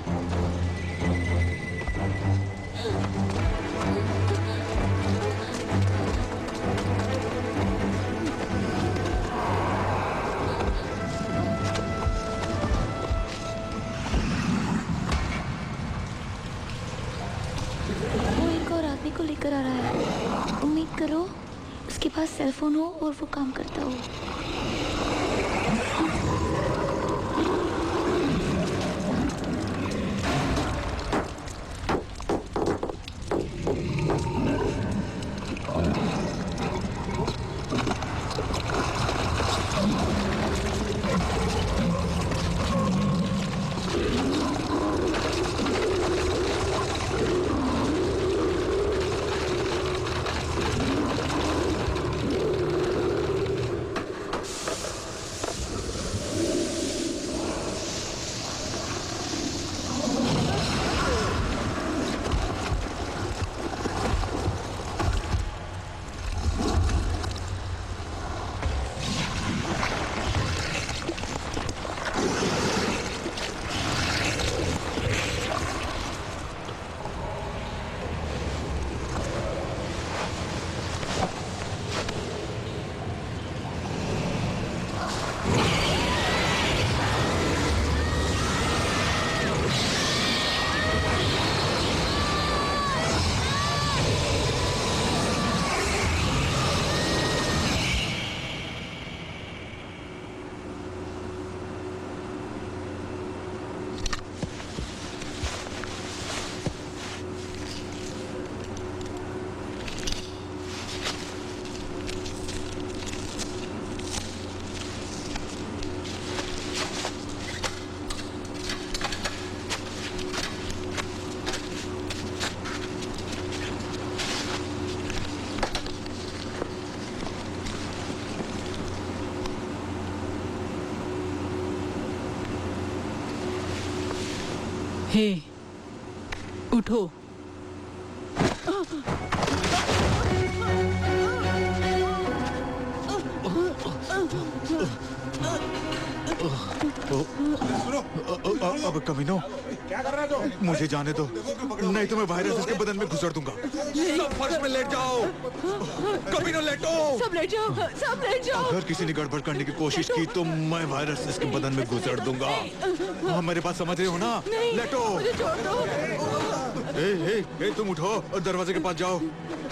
वो एक और आदमी को लेकर आ रहा है। उम्मीद करो उसके पास सेल फोन हो और वो काम करता हो। हे, उठो। अब कमीनो, क्या कर रहा है तो? मुझे जाने दो, नहीं तो मैं वायरस इसके बदन में घुसड़ दूंगा। सब फर्श में लेट जाओ। कमीनो लेटो। सब लेट जाओ, सब लेट जाओ। अगर किसी ने गड़बड़ करने की कोशिश की तो मैं वायरस इसके बदन में घुसड़ दूंगा। हाँ, मेरे पास समझ रहे हो ना? लेटो। मुझे छोड़ दो। ए, तुम उठो और दरवाजे के पास जाओ।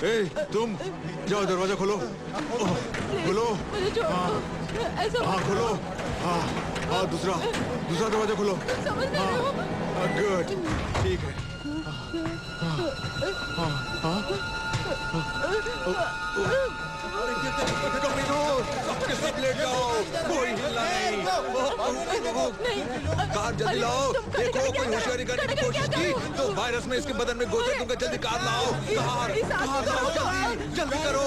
ए, तुम जाओ, दरवाजा खोलो। खोलो। हाँ, खोलो। हाँ, दूसरा दरवाजा खोलो। हाँ, गुड, ठीक है। कमीनो, सबके सब लेट जाओ, कोई हिलना नहीं। कार जल्दी लाओ। देखो, कोई होशियारी करने की कोशिश की तो वायरस में इसके बदन में घुसड़ दूंगा। जल्दी कार लाओ। कार लाओ, जल्दी करो।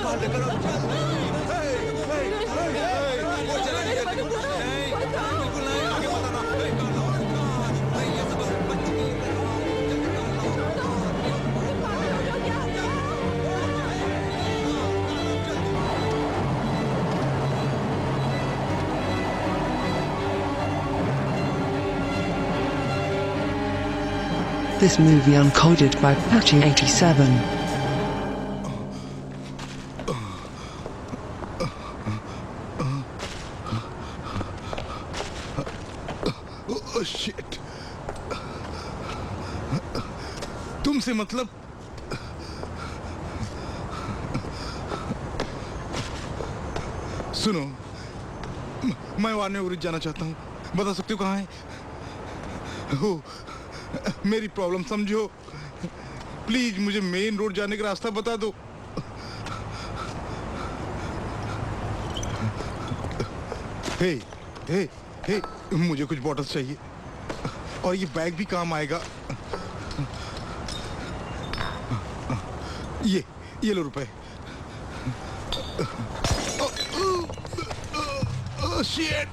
कार लेकर आओ, कोई चलाने की कोशिश नहीं, बिल्कुल नहीं। आगे मत आना। नहीं, ये सब बच्चे की This movie uncoded by Patching87. Shit, तुमसे मतलब सुनो, मैं वार में उड़ जाना चाहता हूँ। बता सकते हो कहाँ है? हो, मेरी प्रॉब्लम समझो। प्लीज मुझे मेन रोड जाने का रास्ता बता दो। हे, हे, हे, मुझे कुछ बॉटल्स चाहिए और ये बैग भी काम आएगा। ये लो रुपए। शिट,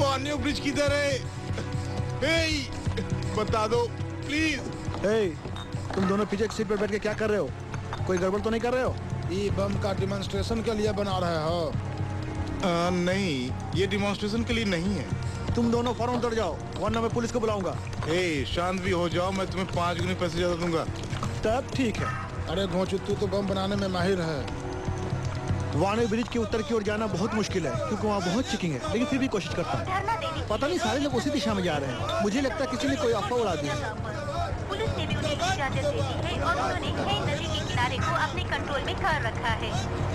वान्यो ब्रिज किधर है? हे, बता दो प्लीज। तुम दोनों पीछे एक सीट पर बैठ के क्या कर रहे हो? कोई गड़बड़ तो नहीं कर रहे हो? ये बम का डिमॉन्स्ट्रेशन के लिए बना रहे हो? नहीं, ये डिमॉन्स्ट्रेशन के लिए नहीं है। तुम दोनों फौरन उतर जाओ, वरना मैं पुलिस को बुलाऊंगा। शांत भी हो जाओ, मैं तुम्हें 5 गुने पैसे ज्यादा दूंगा। तब ठीक है। अरे घोंचुत्तू तो बम बनाने में माहिर है। वाने ब्रिज के उत्तर की ओर जाना बहुत मुश्किल है, क्योंकि वहाँ बहुत चेकिंग है, लेकिन फिर भी कोशिश करता हूँ। पता नहीं सारे लोग उसी दिशा में जा रहे हैं। मुझे लगता है किसी ने कोई अफवाह उड़ा दी है। पुलिस ने भी उन्हें इजाजत दे दी है और उन्होंने हेन नदी के किनारे को अपने कंट्रोल में कर रखा है,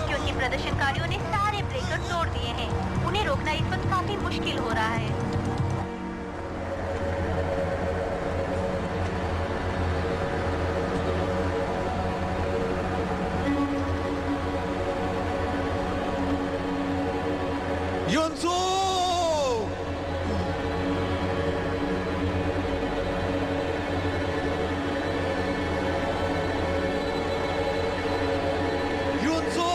क्योंकि प्रदर्शनकारियों ने सारे ब्रेकर तोड़ दिए हैं। उन्हें रोकना इस वक्त काफी मुश्किल हो रहा है। योंसो! योंसो!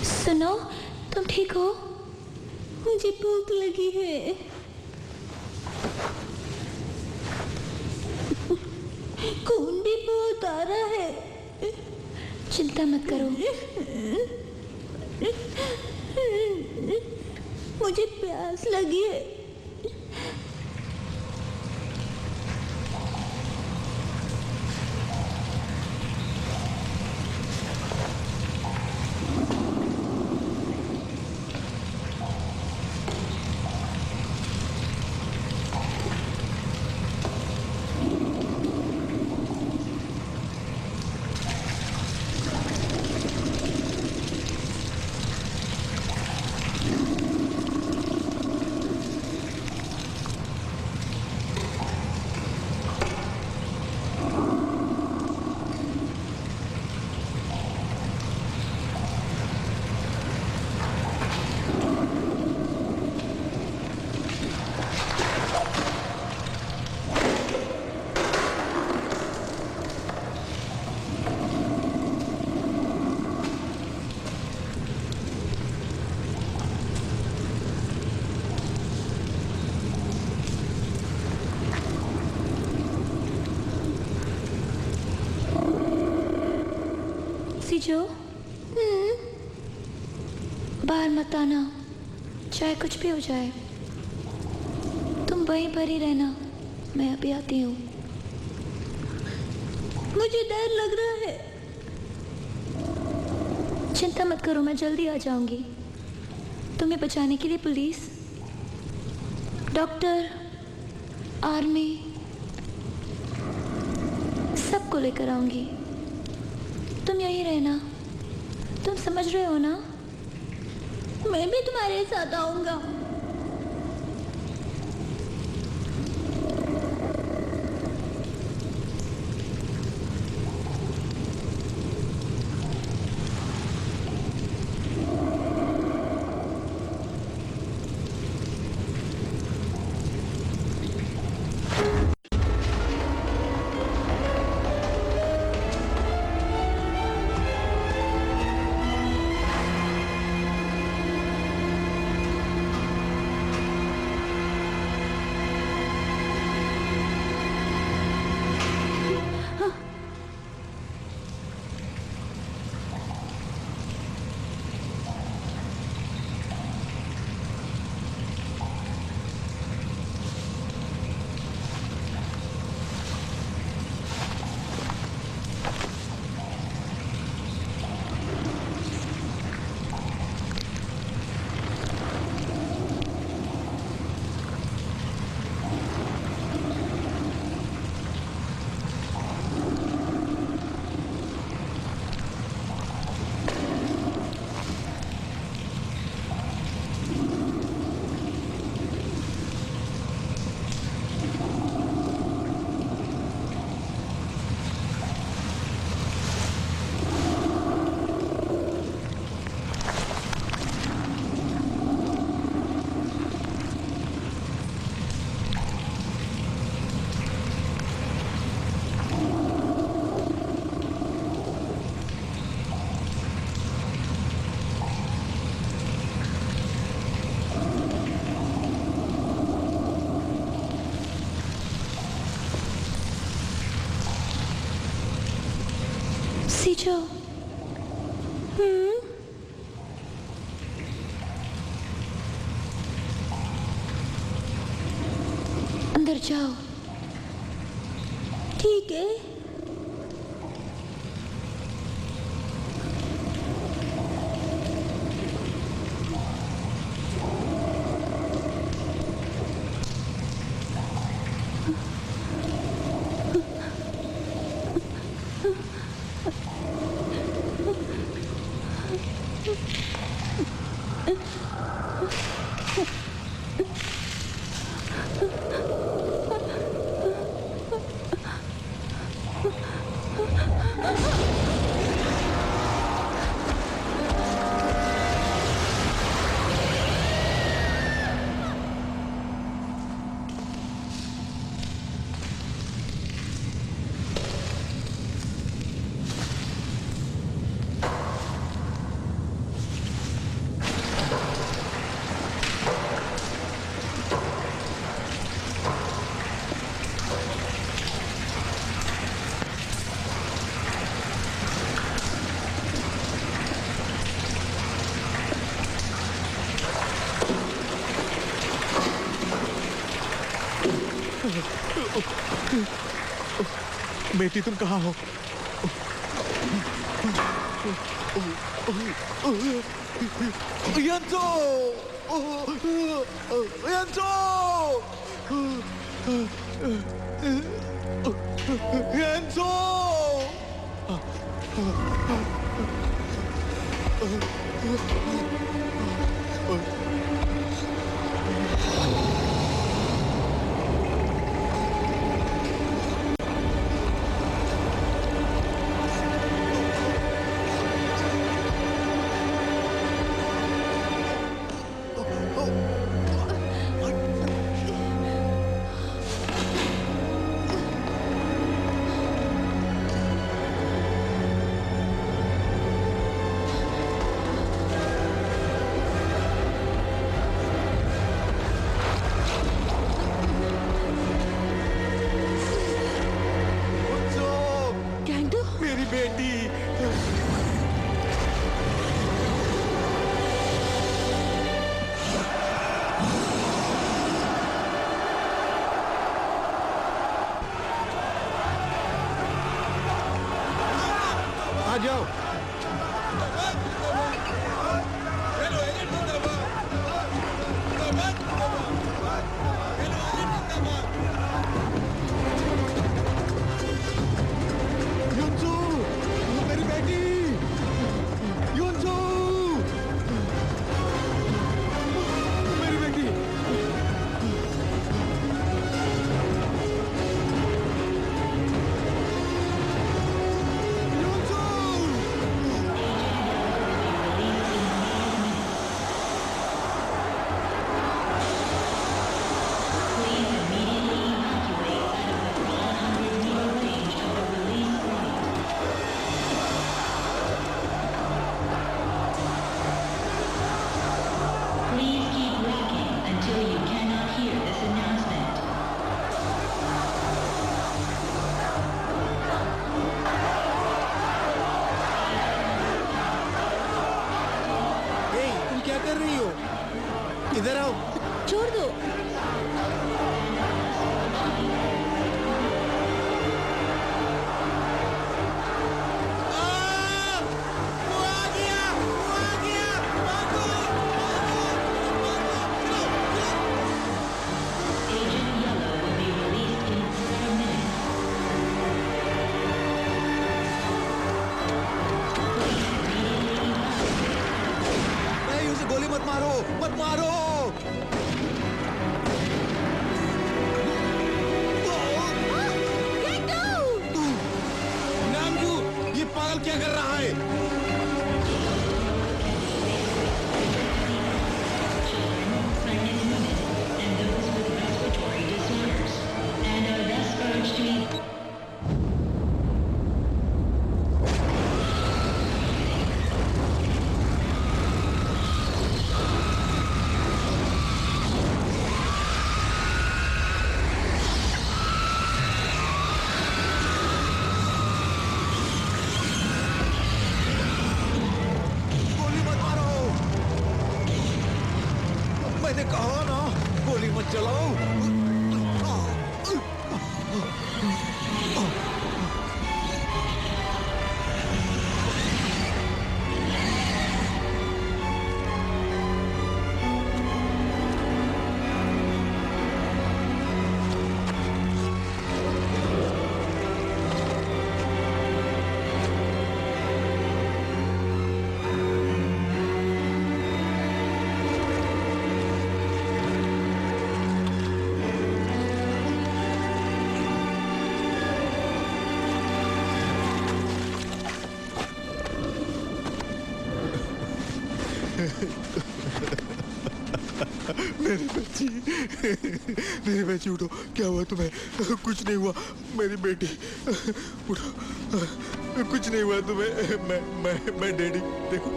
सुनो, तुम ठीक हो? मुझे भूख लगी है। खून भी बहुत आ रहा है। चिंता मत करो, मुझे प्यास लगी है। जो बाहर मत आना, चाहे कुछ भी हो जाए। तुम वहीं पर ही रहना, मैं अभी आती हूँ। मुझे डर लग रहा है। चिंता मत करो, मैं जल्दी आ जाऊंगी। तुम्हें बचाने के लिए पुलिस, डॉक्टर, आर्मी सबको लेकर आऊंगी। तुम यहीं रहना, तुम समझ रहे हो ना? मैं भी तुम्हारे साथ आऊंगा। जाओ। अंदर जाओ। ठीक है। बेटी तुम कहाँ हो? यंजो! यंजो! यंजो! मेरी बेटी आ जाओ। युनजू, मेरी बेटी युनजू, मेरी बेटी तुम क्या कर रही हो? इधर आओ। छोड़ दो। नहीं, उसे गोली मत मारो, मत मारो। नामजू, ये पागल क्या कर रहा है? मैंने कहा ना गोली मत चलाओ। मेरी बच्ची उठो, क्या हुआ तुम्हें? कुछ नहीं हुआ मेरी बेटी, उठो, कुछ नहीं हुआ तुम्हें। मैं डैडी, देखो।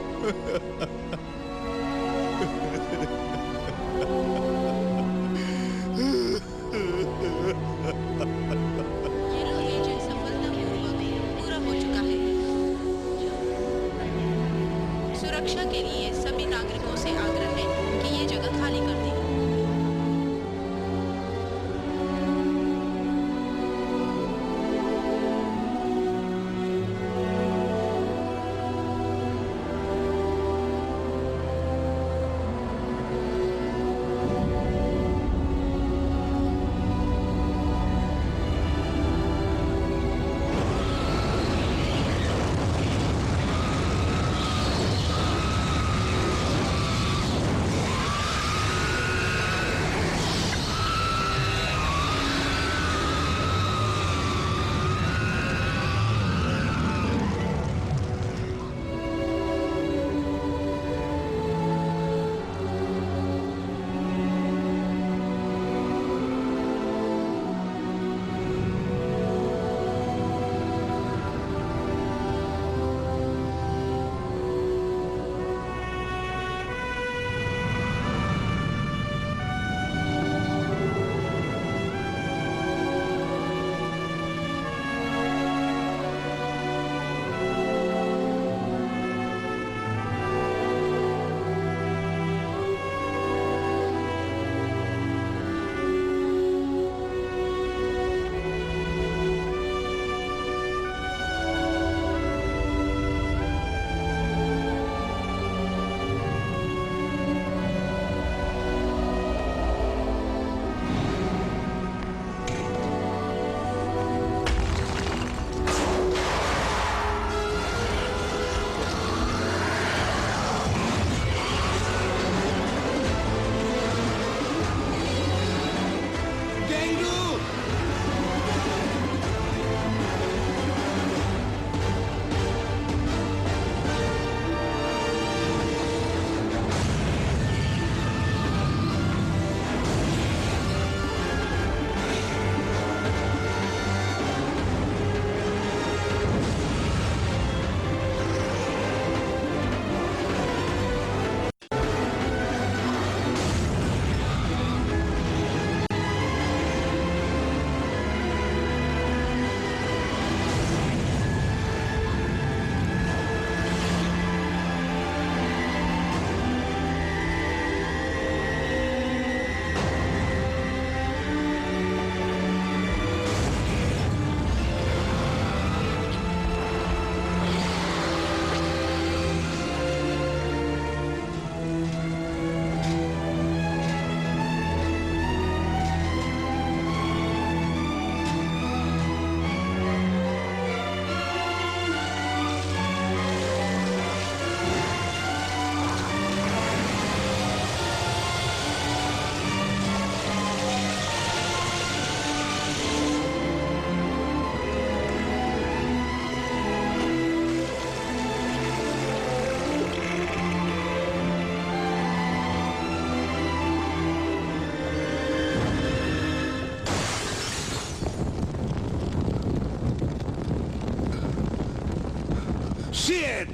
सुरक्षा के लिए सभी नागरिकों से आग्रह है कि ये जगह खाली कर दें। Shit!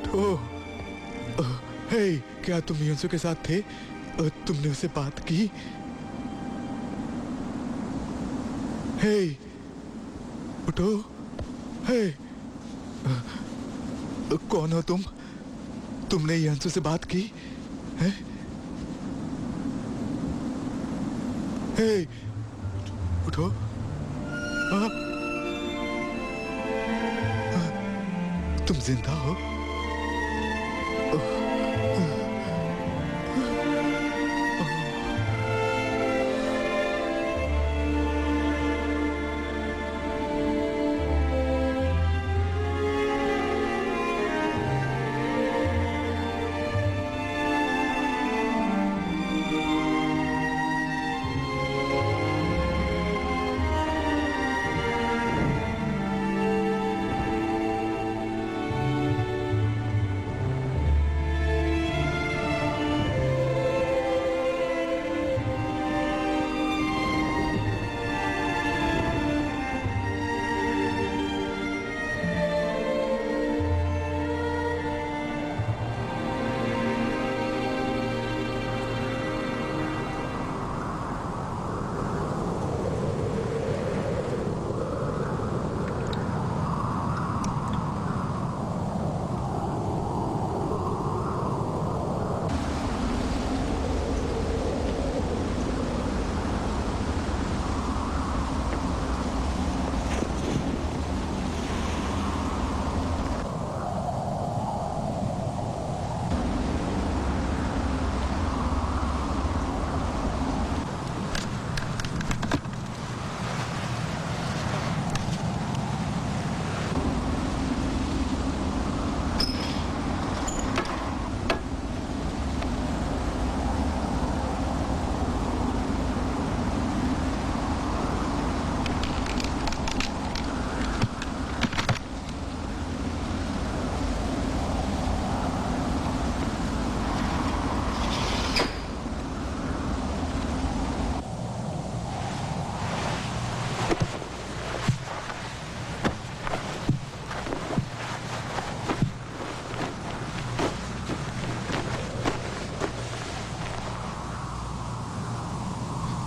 उठो। हे, क्या तुम यंसु के साथ थे? तुमने उससे बात की? हे, उठो। हे, कौन हो तुम? तुमने यंसु से बात की? है? हे, उठो। तुम जिंदा हो?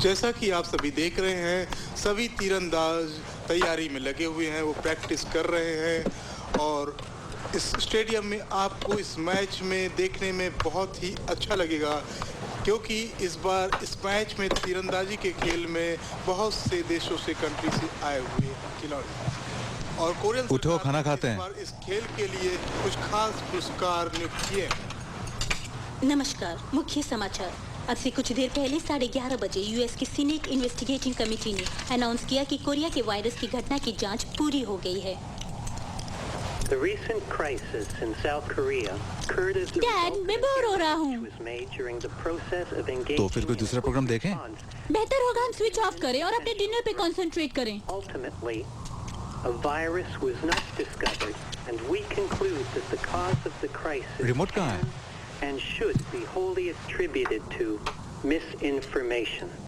जैसा कि आप सभी देख रहे हैं, सभी तीरंदाज तैयारी में लगे हुए हैं, वो प्रैक्टिस कर रहे हैं और इस स्टेडियम में आपको इस मैच में देखने में बहुत ही अच्छा लगेगा क्योंकि इस बार इस मैच में तीरंदाजी के खेल में बहुत से देशों से कंट्री से आए हुए खिलाड़ी और कोरियन उठो, खाना खाते हैं। इस बार इस खेल के लिए कुछ खास पुरस्कार नियुक्त किए। नमस्कार, मुख्य समाचार। अब से कुछ देर पहले 11:30 बजे यूएस की सीनेट इन्वेस्टिगेटिंग कमेटी ने अनाउंस किया कि कोरिया के वायरस की घटना की जांच पूरी हो गई है। The recent crisis in South Korea occurred as the Dad, मैं बोर हो रहा हूँ। was made during the process of engaging तो फिर कोई दूसरा प्रोग्राम देखें? बेहतर होगा हम स्विच ऑफ करें और अपने डिनर पे कंसंट्रेट करें। Ultimately, a virus was not discovered, and we conclude that the cause of the crisis remote कहाँ है? and should be wholly attributed to misinformation.